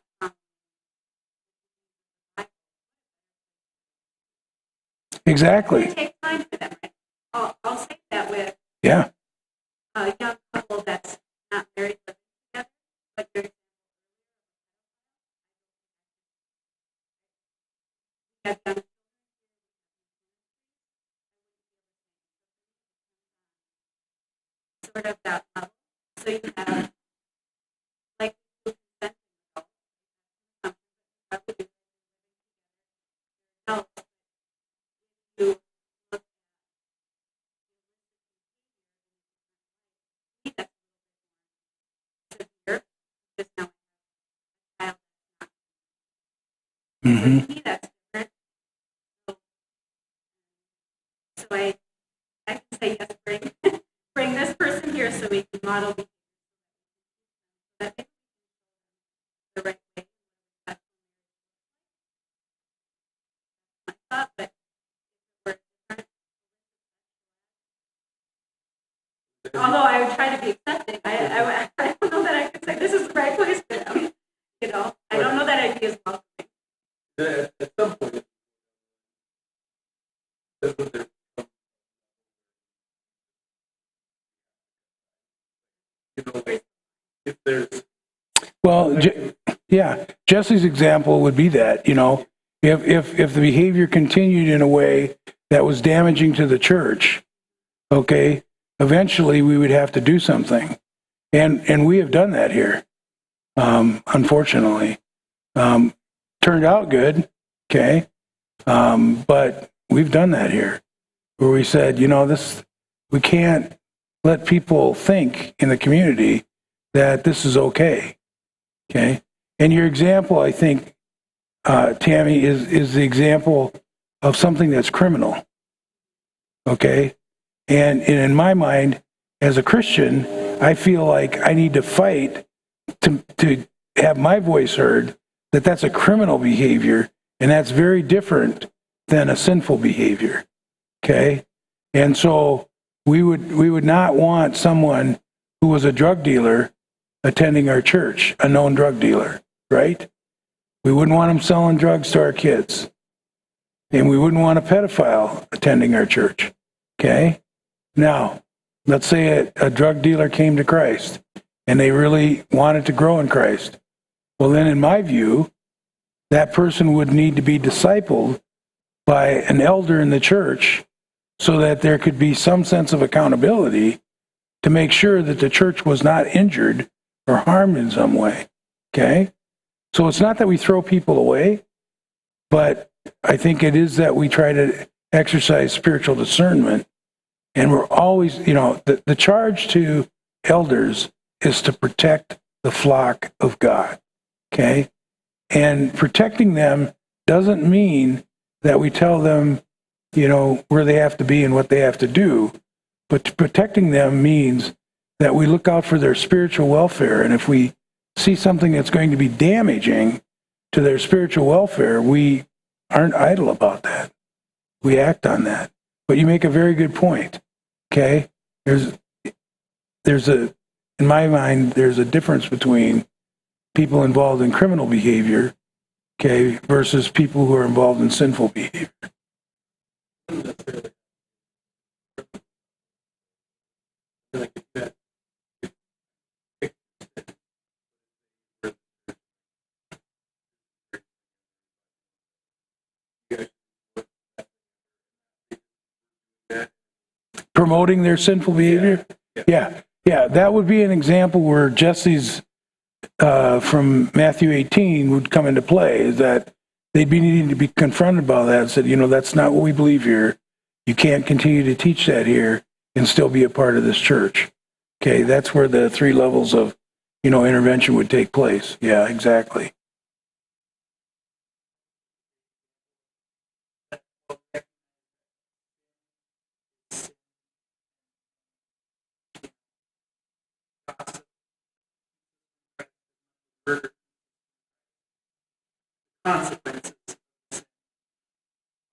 Exactly. It takes time for them, right? I'll say that with Yeah. a young couple that's not married living together, but they're have young sort of that level. So you have like consenting adults, probably adults, you look at that's severe because now I have a child Mm-hmm. for me that's different. So I can say yes, bring this person here so we can model behavior so that the right way. That's my thought, but if it were different, although I would try to be accepting, I don't know that I could say this is the right place for them. You know, I don't know that I'd be as welcoming. At some point, if there's Well, yeah, Jesse's example would be that, if the behavior continued in a way that was damaging to the church, okay, eventually we would have to do something. And we have done that here, unfortunately. Turned out good, okay, but we've done that here, where we said, we can't let people think in the community that this is okay. Okay. And your example, I think, Tammy, is the example of something that's criminal. Okay. And in my mind, as a Christian, I feel like I need to fight to have my voice heard that that's a criminal behavior, and that's very different than a sinful behavior. Okay. And so we would not want someone who was a drug dealer attending our church, a known drug dealer, right? We wouldn't want them selling drugs to our kids. And we wouldn't want a pedophile attending our church, okay? Now, let's say a drug dealer came to Christ and they really wanted to grow in Christ. Well, then in my view, that person would need to be discipled by an elder in the church so that there could be some sense of accountability to make sure that the church was not injured or harmed in some way, okay? So it's not that we throw people away, but I think it is that we try to exercise spiritual discernment. And we're always, the charge to elders is to protect the flock of God, okay? And protecting them doesn't mean that we tell them, where they have to be and what they have to do. But protecting them means that we look out for their spiritual welfare. And if we see something that's going to be damaging to their spiritual welfare, we aren't idle about that. We act on that. But you make a very good point. Okay? In my mind, there's a difference between people involved in criminal behavior, okay, versus people who are involved in sinful behavior. promoting their sinful behavior? Yeah. That would be an example where Jesse's from Matthew 18 would come into play, is that they'd be needing to be confronted by that and said, that's not what we believe here. You can't continue to teach that here and still be a part of this church. Okay, that's where the 3 levels of, intervention would take place. Yeah, exactly. Consequences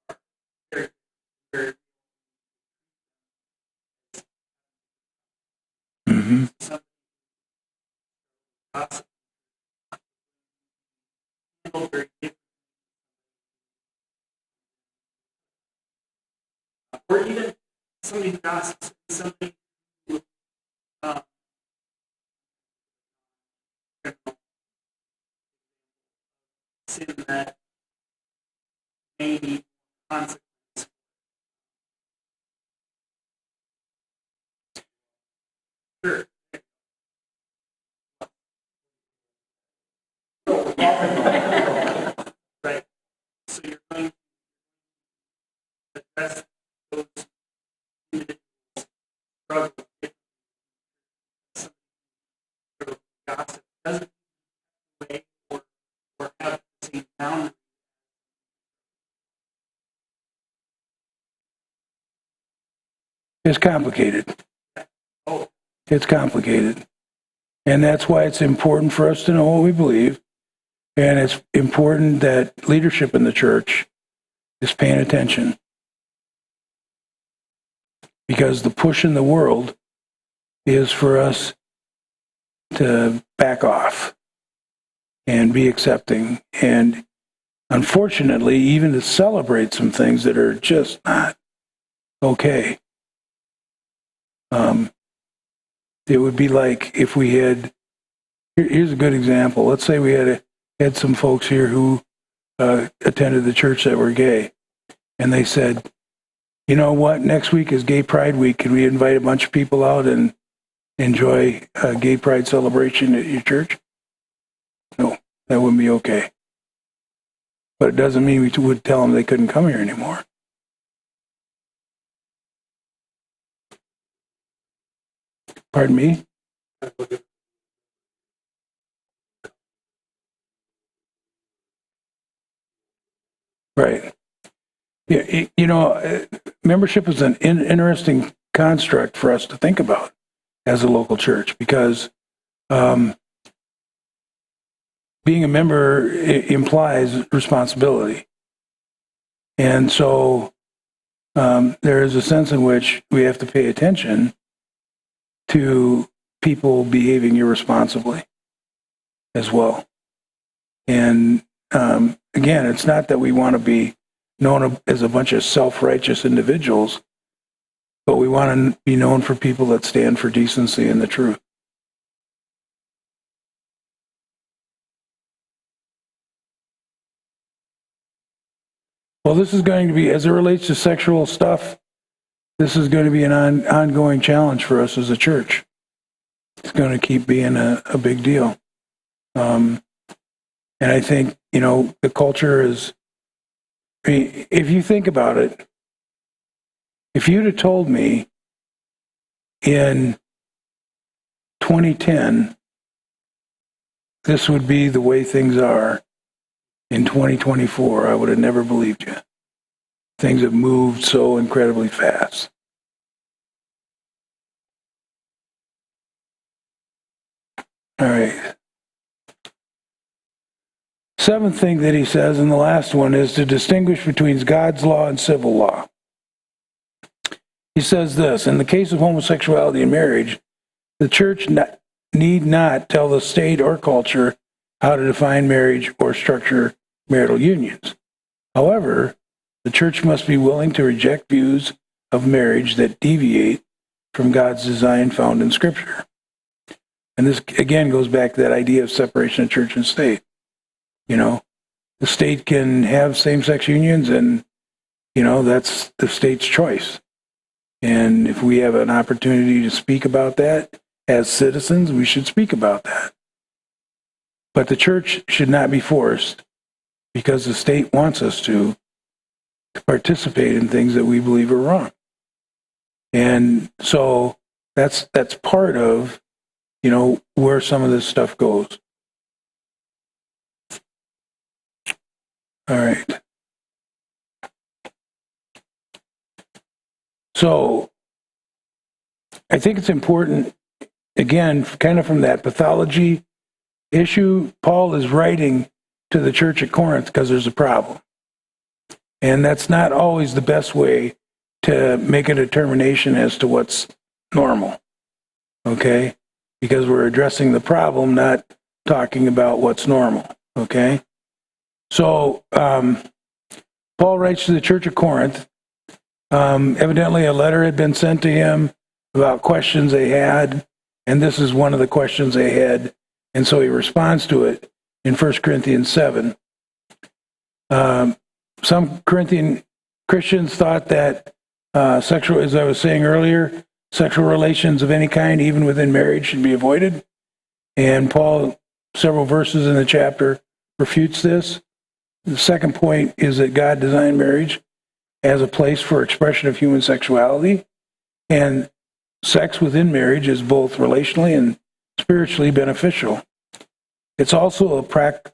are very, very Mm-hmm. some gossip handled very differently, or even somebody who gossips, somebody who sin that may need consequence. Sure. Right. So you're going to address those individuals struggle with somebody who gossip doesn't way or have the same boundary. It's complicated. Oh, It's complicated. And that's why it's important for us to know what we believe. And it's important that leadership in the church is paying attention. Because the push in the world is for us to back off and be accepting. And unfortunately, even to celebrate some things that are just not okay. It would be like if we had, here's a good example. Let's say we had some folks here who attended the church that were gay. And they said, you know what, next week is Gay Pride Week. Can we invite a bunch of people out and enjoy a Gay Pride celebration at your church? No, that wouldn't be okay. But it doesn't mean we would tell them they couldn't come here anymore. Pardon me? Right. Yeah, membership is an interesting construct for us to think about as a local church, because being a member implies responsibility. And so there is a sense in which we have to pay attention to people behaving irresponsibly as well. And again, it's not that we want to be known as a bunch of self-righteous individuals, but we want to be known for people that stand for decency and the truth. Well, this is going to be, as it relates to sexual stuff, this is going to be an ongoing challenge for us as a church. It's going to keep being a big deal. And I think, the culture is, if you think about it, if you'd have told me in 2010 this would be the way things are in 2024, I would have never believed you. Things have moved so incredibly fast. All right. Seventh thing that he says, and the last one, is to distinguish between God's law and civil law. He says this: in the case of homosexuality in marriage, the church need not tell the state or culture how to define marriage or structure marital unions. However, the church must be willing to reject views of marriage that deviate from God's design found in Scripture. And this, again, goes back to that idea of separation of church and state. The state can have same-sex unions, and, that's the state's choice. And if we have an opportunity to speak about that as citizens, we should speak about that. But the church should not be forced, because the state wants us to participate in things that we believe are wrong. And so that's part of, where some of this stuff goes. All right. So I think it's important, again, kind of from that pathology issue, Paul is writing to the church at Corinth because there's a problem. And that's not always the best way to make a determination as to what's normal, okay? Because we're addressing the problem, not talking about what's normal, okay? So Paul writes to the church of Corinth. Evidently, a letter had been sent to him about questions they had, and this is one of the questions they had, and so he responds to it in 1 Corinthians 7. Some Corinthian Christians thought that sexual, as I was saying earlier, sexual relations of any kind, even within marriage, should be avoided. And Paul, several verses in the chapter, refutes this. The second point is that God designed marriage as a place for expression of human sexuality, and sex within marriage is both relationally and spiritually beneficial. It's also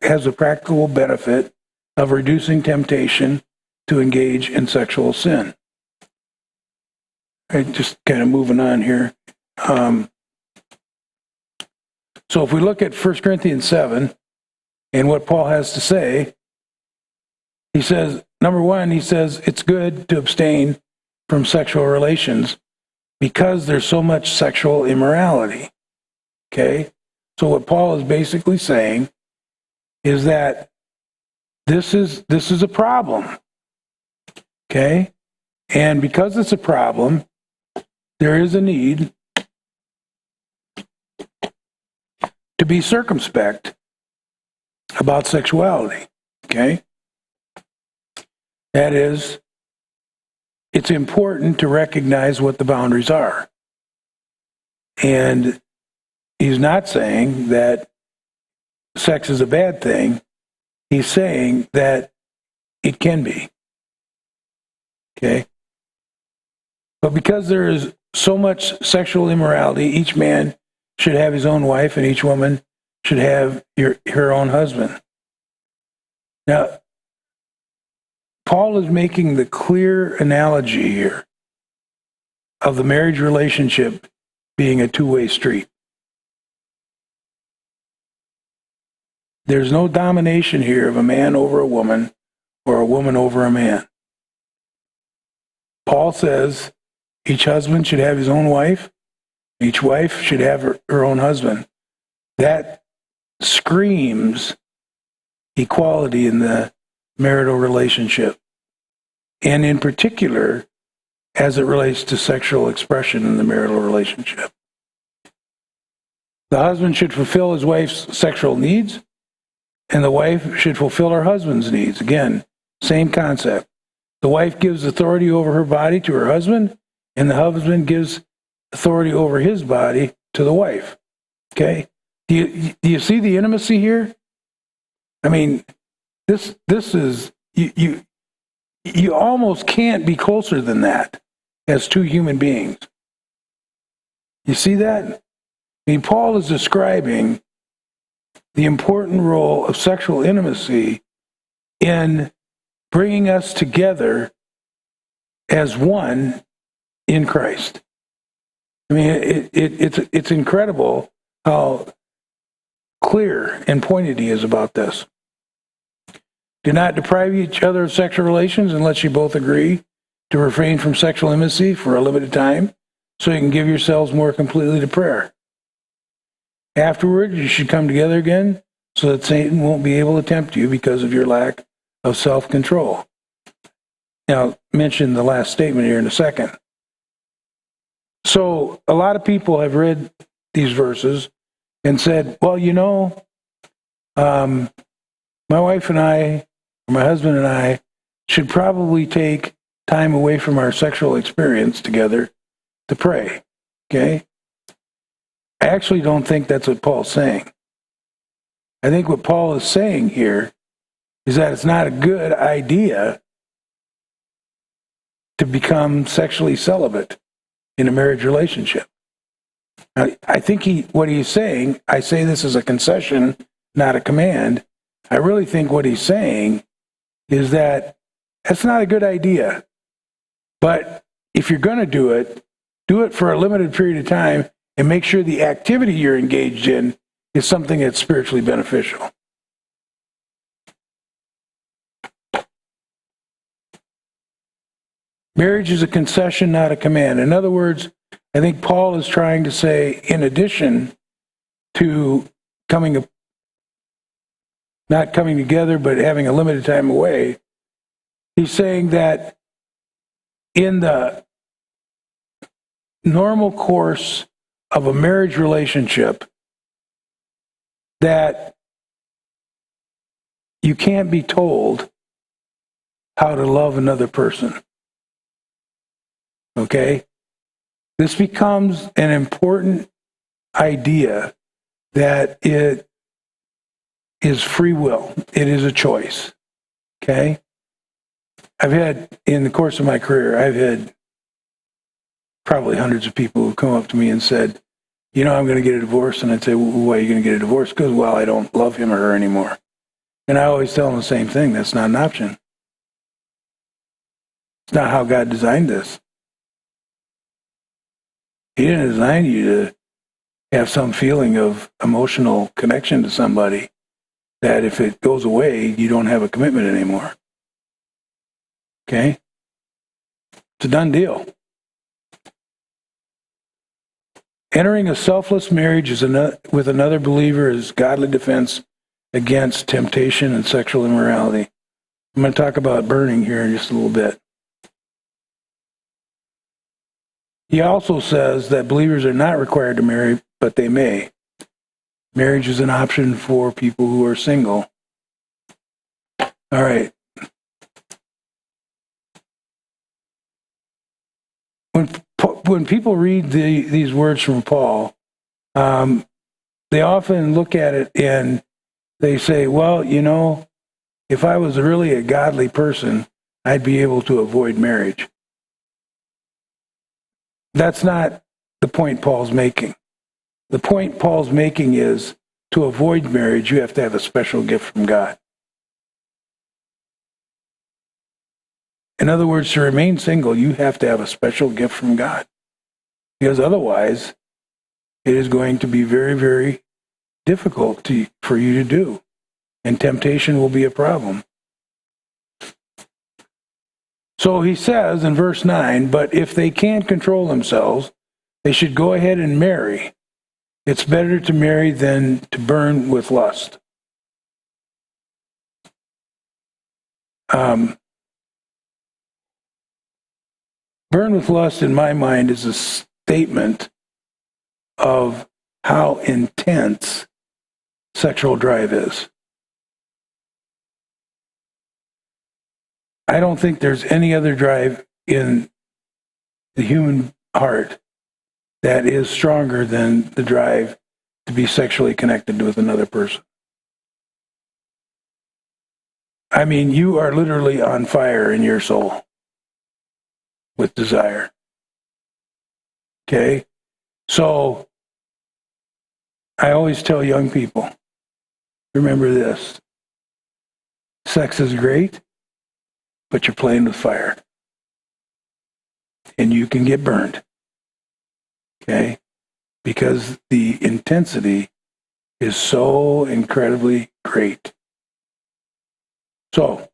has a practical benefit of reducing temptation to engage in sexual sin. Right, just kind of moving on here. So if we look at 1 Corinthians 7 and what Paul has to say, he says, number one, he says it's good to abstain from sexual relations because there's so much sexual immorality. Okay? So what Paul is basically saying is that this is a problem. Okay? And because it's a problem, there is a need to be circumspect about sexuality. Okay? That is, it's important to recognize what the boundaries are. And he's not saying that sex is a bad thing. He's saying that it can be. Okay? But because there is so much sexual immorality, each man should have his own wife and each woman should have her own husband. Now, Paul is making the clear analogy here of the marriage relationship being a two-way street. There's no domination here of a man over a woman or a woman over a man. Paul says each husband should have his own wife, each wife should have her own husband. That screams equality in the marital relationship, and in particular, as it relates to sexual expression in the marital relationship. The husband should fulfill his wife's sexual needs, and the wife should fulfill her husband's needs. Again, same concept. The wife gives authority over her body to her husband, and the husband gives authority over his body to the wife. Okay? Do you see the intimacy here? I mean, this is, you almost can't be closer than that as two human beings. You see that? I mean, Paul is describing the important role of sexual intimacy in bringing us together as one in Christ. I mean, it's incredible how clear and pointed he is about this. Do not deprive each other of sexual relations unless you both agree to refrain from sexual intimacy for a limited time so you can give yourselves more completely to prayer. Afterward, you should come together again so that Satan won't be able to tempt you because of your lack of self-control. Now, I'll mention the last statement here in a second. So, a lot of people have read these verses and said, well, my wife and I, or my husband and I, should probably take time away from our sexual experience together to pray. Okay? I actually don't think that's what Paul's saying. I think what Paul is saying here is that it's not a good idea to become sexually celibate in a marriage relationship. Now, I think what he's saying, I say this as a concession, not a command. I really think what he's saying is that that's not a good idea. But if you're going to do it for a limited period of time and make sure the activity you're engaged in is something that's spiritually beneficial. Marriage is a concession, not a command. In other words, I think Paul is trying to say, in addition to not coming together, but having a limited time away, he's saying that in the normal course of a marriage relationship, that you can't be told how to love another person. Okay? This becomes an important idea that it is free will. It is a choice. Okay? In the course of my career, I've had probably hundreds of people who come up to me and said, I'm going to get a divorce. And I'd say, well, why are you going to get a divorce? Because, well, I don't love him or her anymore. And I always tell them the same thing. That's not an option. It's not how God designed this. He didn't design you to have some feeling of emotional connection to somebody that if it goes away, you don't have a commitment anymore. Okay? It's a done deal. Entering a selfless marriage with another believer is godly defense against temptation and sexual immorality. I'm going to talk about burning here in just a little bit. He also says that believers are not required to marry, but they may. Marriage is an option for people who are single. All right. When people read these words from Paul, they often look at it and they say, well, if I was really a godly person, I'd be able to avoid marriage. That's not the point Paul's making. The point Paul's making is to avoid marriage, you have to have a special gift from God. In other words, to remain single, you have to have a special gift from God. Because otherwise, it is going to be very, very difficult for you to do. And temptation will be a problem. So he says in verse 9, but if they can't control themselves, they should go ahead and marry. It's better to marry than to burn with lust. Burn with lust, in my mind, is a statement of how intense sexual drive is. I don't think there's any other drive in the human heart that is stronger than the drive to be sexually connected with another person. I mean, you are literally on fire in your soul with desire. Okay? So, I always tell young people, remember this. Sex is great, but you're playing with fire. And you can get burned. Okay? Because the intensity is so incredibly great. So,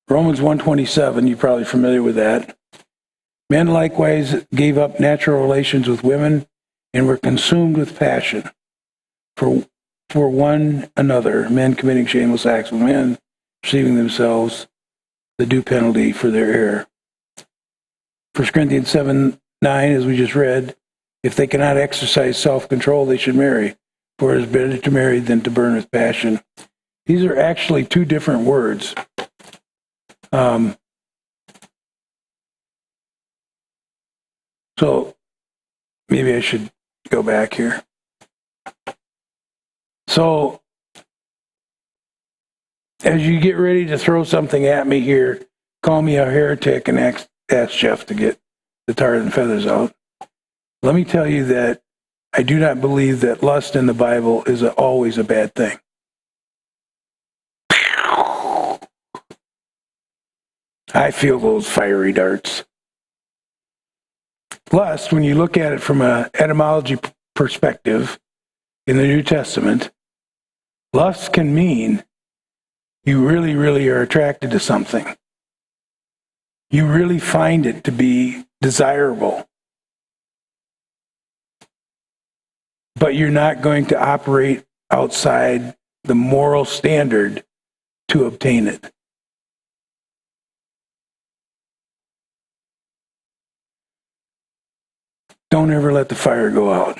Romans 1:27, you're probably familiar with that. Men likewise gave up natural relations with women and were consumed with passion for one another, men committing shameless acts with men, receiving themselves the due penalty for their error. 1 Corinthians 7:9, as we just read, if they cannot exercise self-control, they should marry, for it is better to marry than to burn with passion. These are actually two different words. So maybe I should go back here. So as you get ready to throw something at me here, call me a heretic and ask Jeff to get the tar and feathers out. Let me tell you that I do not believe that lust in the Bible is always a bad thing. I feel those fiery darts. Lust, when you look at it from an etymology perspective in the New Testament, lust can mean you really, really are attracted to something. You really find it to be desirable. But you're not going to operate outside the moral standard to obtain it. Don't ever let the fire go out.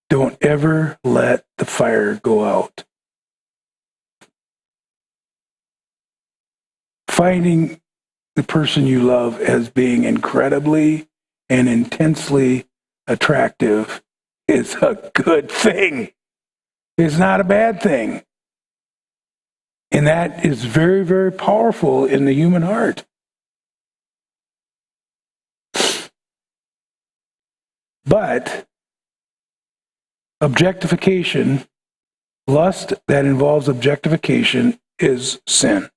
Don't ever let the fire go out. Finding the person you love as being incredibly and intensely attractive is a good thing. It's not a bad thing. And that is very, very powerful in the human heart. But objectification, lust that involves objectification, is sin.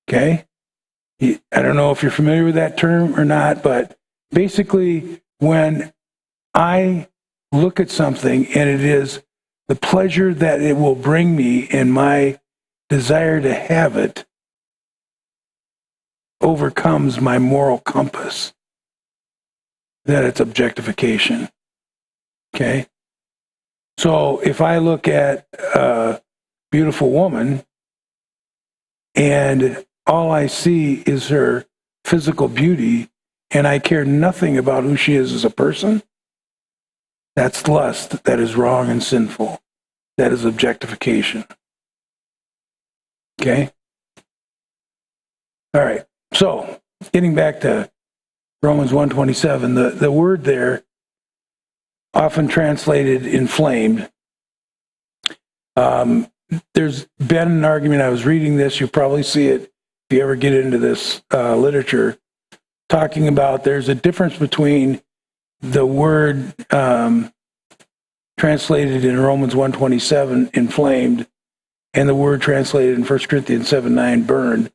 Okay? I don't know if you're familiar with that term or not, but basically when I look at something and it is the pleasure that it will bring me and my desire to have it overcomes my moral compass, that it's objectification. Okay? So if I look at a beautiful woman and all I see is her physical beauty and I care nothing about who she is as a person, that's lust. That is wrong and sinful. That is objectification. Okay? All right. So, getting back to Romans 1:27, the word there, often translated inflamed. There's been an argument, I was reading this, you'll probably see it if you ever get into this literature, talking about there's a difference between the word translated in Romans 1:27, inflamed, and the word translated in 1 Corinthians 7:9, burned.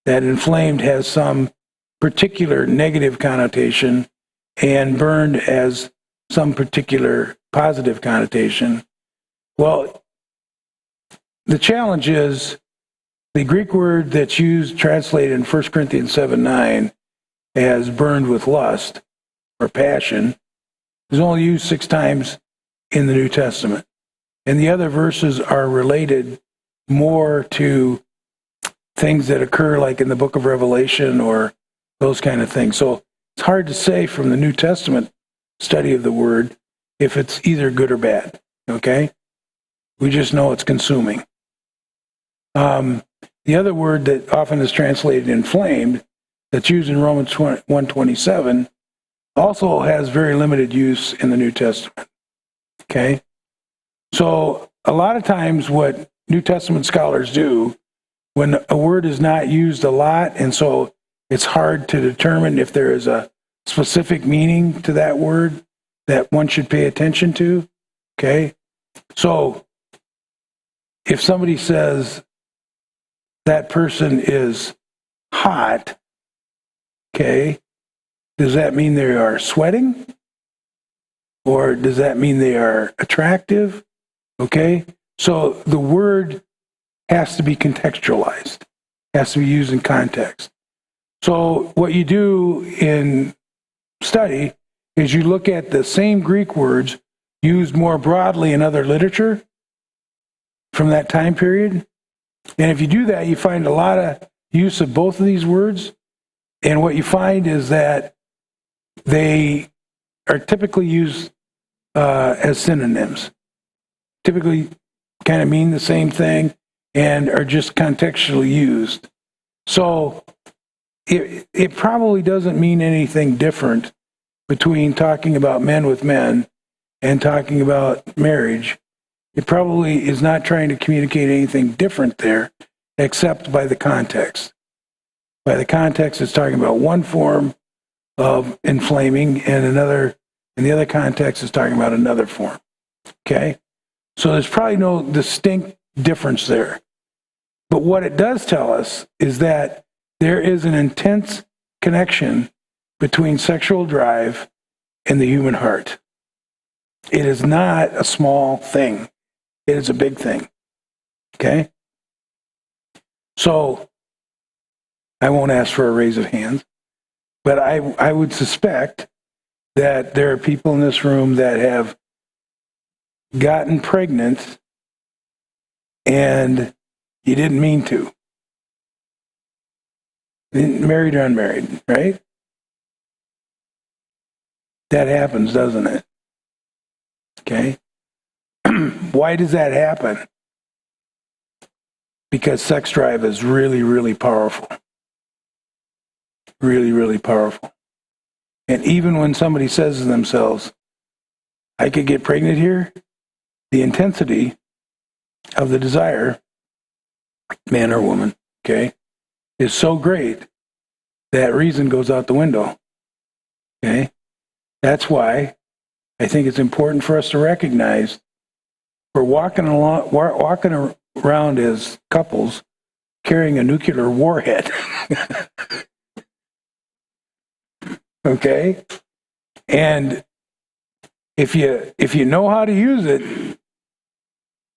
That inflamed has some particular negative connotation and burned as some particular positive connotation. Well, the challenge is the Greek word that's used, translated in 1 Corinthians 7:9 as burned with lust or passion, is only used 6 times in the New Testament. And the other verses are related more to things that occur like in the book of Revelation or those kind of things. So it's hard to say from the New Testament study of the word if it's either good or bad, okay? We just know it's consuming. The other word that often is translated inflamed, that's used in Romans 1:27, also has very limited use in the New Testament, okay? So a lot of times what New Testament scholars do, when a word is not used a lot, and so it's hard to determine if there is a specific meaning to that word that one should pay attention to, okay? So if somebody says that person is hot, okay, does that mean they are sweating? Or does that mean they are attractive? Okay? So the word has to be contextualized, has to be used in context. So what you do in study is you look at the same Greek words used more broadly in other literature from that time period. And if you do that, you find a lot of use of both of these words. And what you find is that they are typically used as synonyms. Typically kind of mean the same thing. and are just contextually used. So it probably doesn't mean anything different between talking about men with men and talking about marriage. It probably is not trying to communicate anything different there, except by the context. By the context, it's talking about one form of inflaming, and the other context is talking about another form. Okay? So there's probably no distinct difference there. But what it does tell us is that there is an intense connection between sexual drive and the human heart. It is not a small thing. It is a big thing. Okay? So, I won't ask for a raise of hands, but I would suspect that there are people in this room that have gotten pregnant and you didn't mean to. Married or unmarried, right? That happens, doesn't it? Okay? Why does that happen? Because sex drive is really, really powerful. Really, really powerful. And even when somebody says to themselves, I could get pregnant here, the intensity of the desire, man or woman, okay, is so great that reason goes out the window. Okay? That's why I think it's important for us to recognize we're walking around as couples carrying a nuclear warhead. Okay? And if you know how to use it,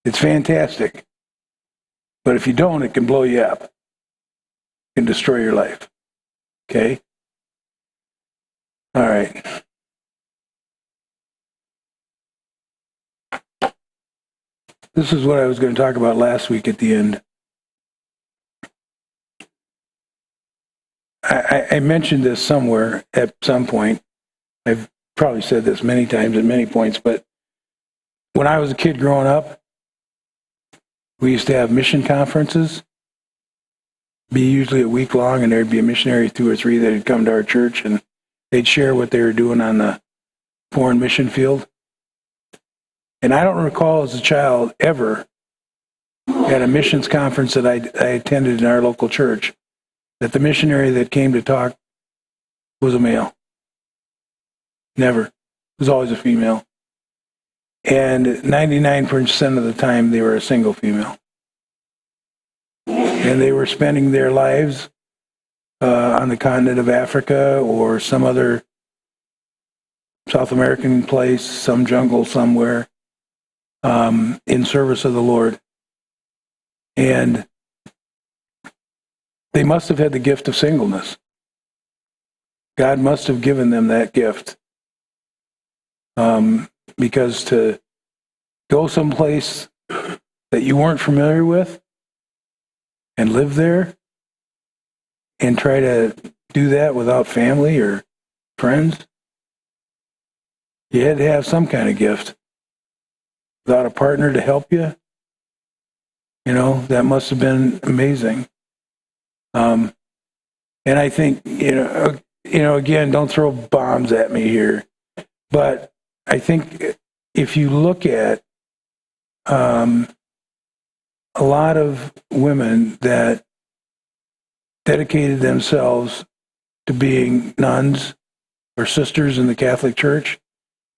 it's fantastic. But if you don't, it can blow you up. It can destroy your life. Okay? All right. This is what I was going to talk about last week at the end. I mentioned this somewhere at some point. I've probably said this many times at many points, but when I was a kid growing up, we used to have mission conferences, be usually a week long, and there'd be a missionary, 2 or 3, that would come to our church, and they'd share what they were doing on the foreign mission field. And I don't recall as a child ever at a missions conference that I attended in our local church that the missionary that came to talk was a male. Never. It was always a female. And 99% of the time, they were a single female. And they were spending their lives on the continent of Africa or some other South American place, some jungle somewhere, in service of the Lord. And they must have had the gift of singleness. God must have given them that gift. Because to go someplace that you weren't familiar with and live there and try to do that without family or friends, you had to have some kind of gift. Without a partner to help you, that must have been amazing. And I think, again, don't throw bombs at me here, but I think if you look at a lot of women that dedicated themselves to being nuns or sisters in the Catholic Church,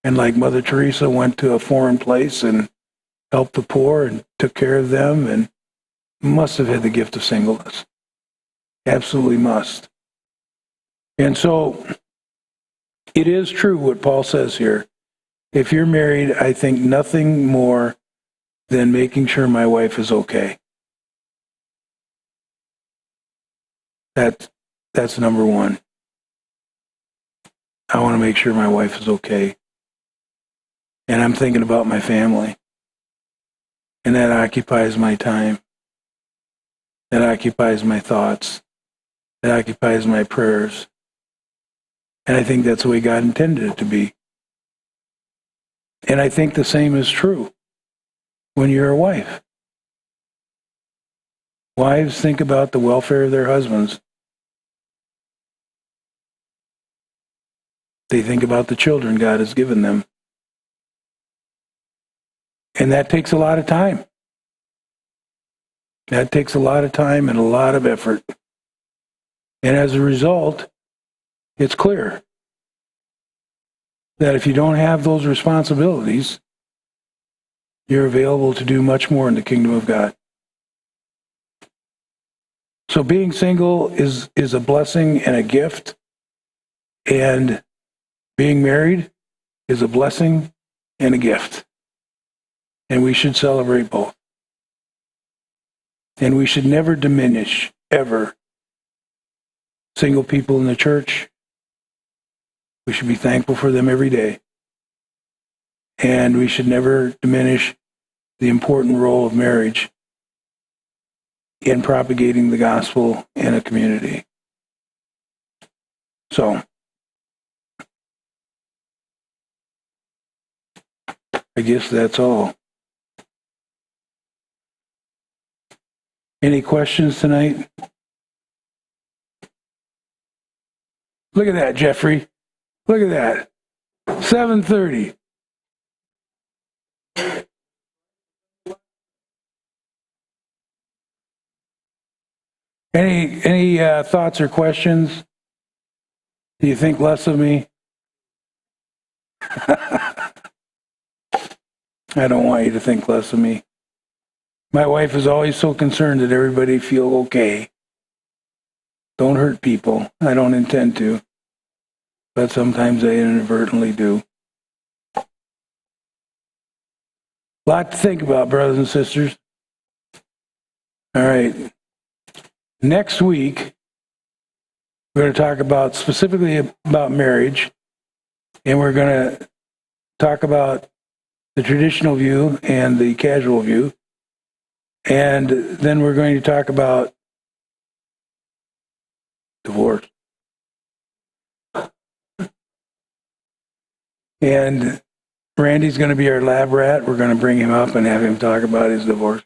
and like Mother Teresa went to a foreign place and helped the poor and took care of them, and must have had the gift of singleness. Absolutely must. And so it is true what Paul says here. If you're married, I think nothing more than making sure my wife is okay. That's number one. I want to make sure my wife is okay. And I'm thinking about my family. And that occupies my time. That occupies my thoughts. That occupies my prayers. And I think that's the way God intended it to be. And I think the same is true when you're a wife. Wives think about the welfare of their husbands. They think about the children God has given them. And that takes a lot of time. That takes a lot of time and a lot of effort. And as a result, it's clear that if you don't have those responsibilities, you're available to do much more in the kingdom of God. So being single is a blessing and a gift, and being married is a blessing and a gift. And we should celebrate both. And we should never diminish, ever, single people in the church. We should be thankful for them every day. And we should never diminish the important role of marriage in propagating the gospel in a community. So, I guess that's all. Any questions tonight? Look at that, Jeffrey. Look at that. 7:30. Any thoughts or questions? Do you think less of me? I don't want you to think less of me. My wife is always so concerned that everybody feel okay. Don't hurt people. I don't intend to. But sometimes I inadvertently do. A lot to think about, brothers and sisters. All right. Next week, we're going to talk about specifically about marriage, and we're going to talk about the traditional view and the casual view, and then we're going to talk about divorce. And Randy's going to be our lab rat. We're going to bring him up and have him talk about his divorce.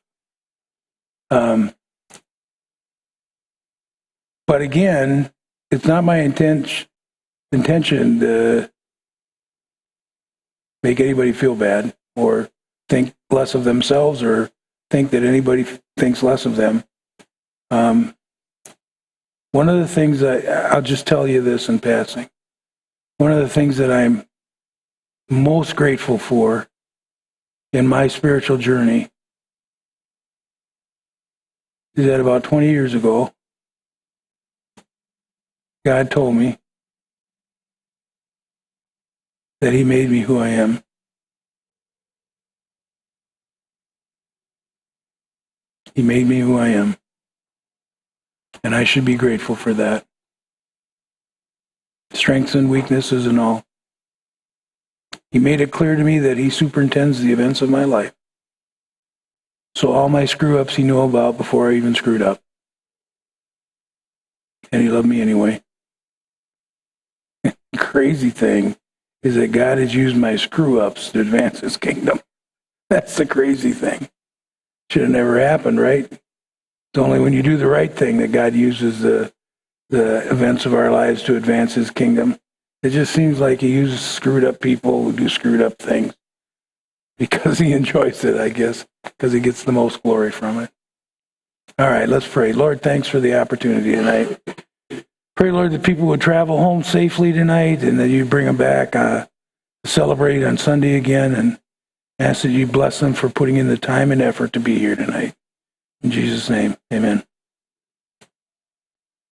But again, it's not my intention to make anybody feel bad or think less of themselves or think that anybody thinks less of them. One of the things I'll just tell you this in passing. One of the things that I'm most grateful for in my spiritual journey is that about 20 years ago, God told me that He made me who I am. He made me who I am. And I should be grateful for that. Strengths and weaknesses and all. He made it clear to me that He superintends the events of my life. So all my screw-ups He knew about before I even screwed up. And He loved me anyway. The crazy thing is that God has used my screw-ups to advance His kingdom. That's the crazy thing. Should have never happened, right? It's only when you do the right thing that God uses the events of our lives to advance His kingdom. It just seems like He uses screwed up people who do screwed up things because He enjoys it, I guess, because He gets the most glory from it. All right, let's pray. Lord, thanks for the opportunity tonight. Pray, Lord, that people would travel home safely tonight and that you bring them back to celebrate on Sunday again, and ask that you bless them for putting in the time and effort to be here tonight. In Jesus' name, amen.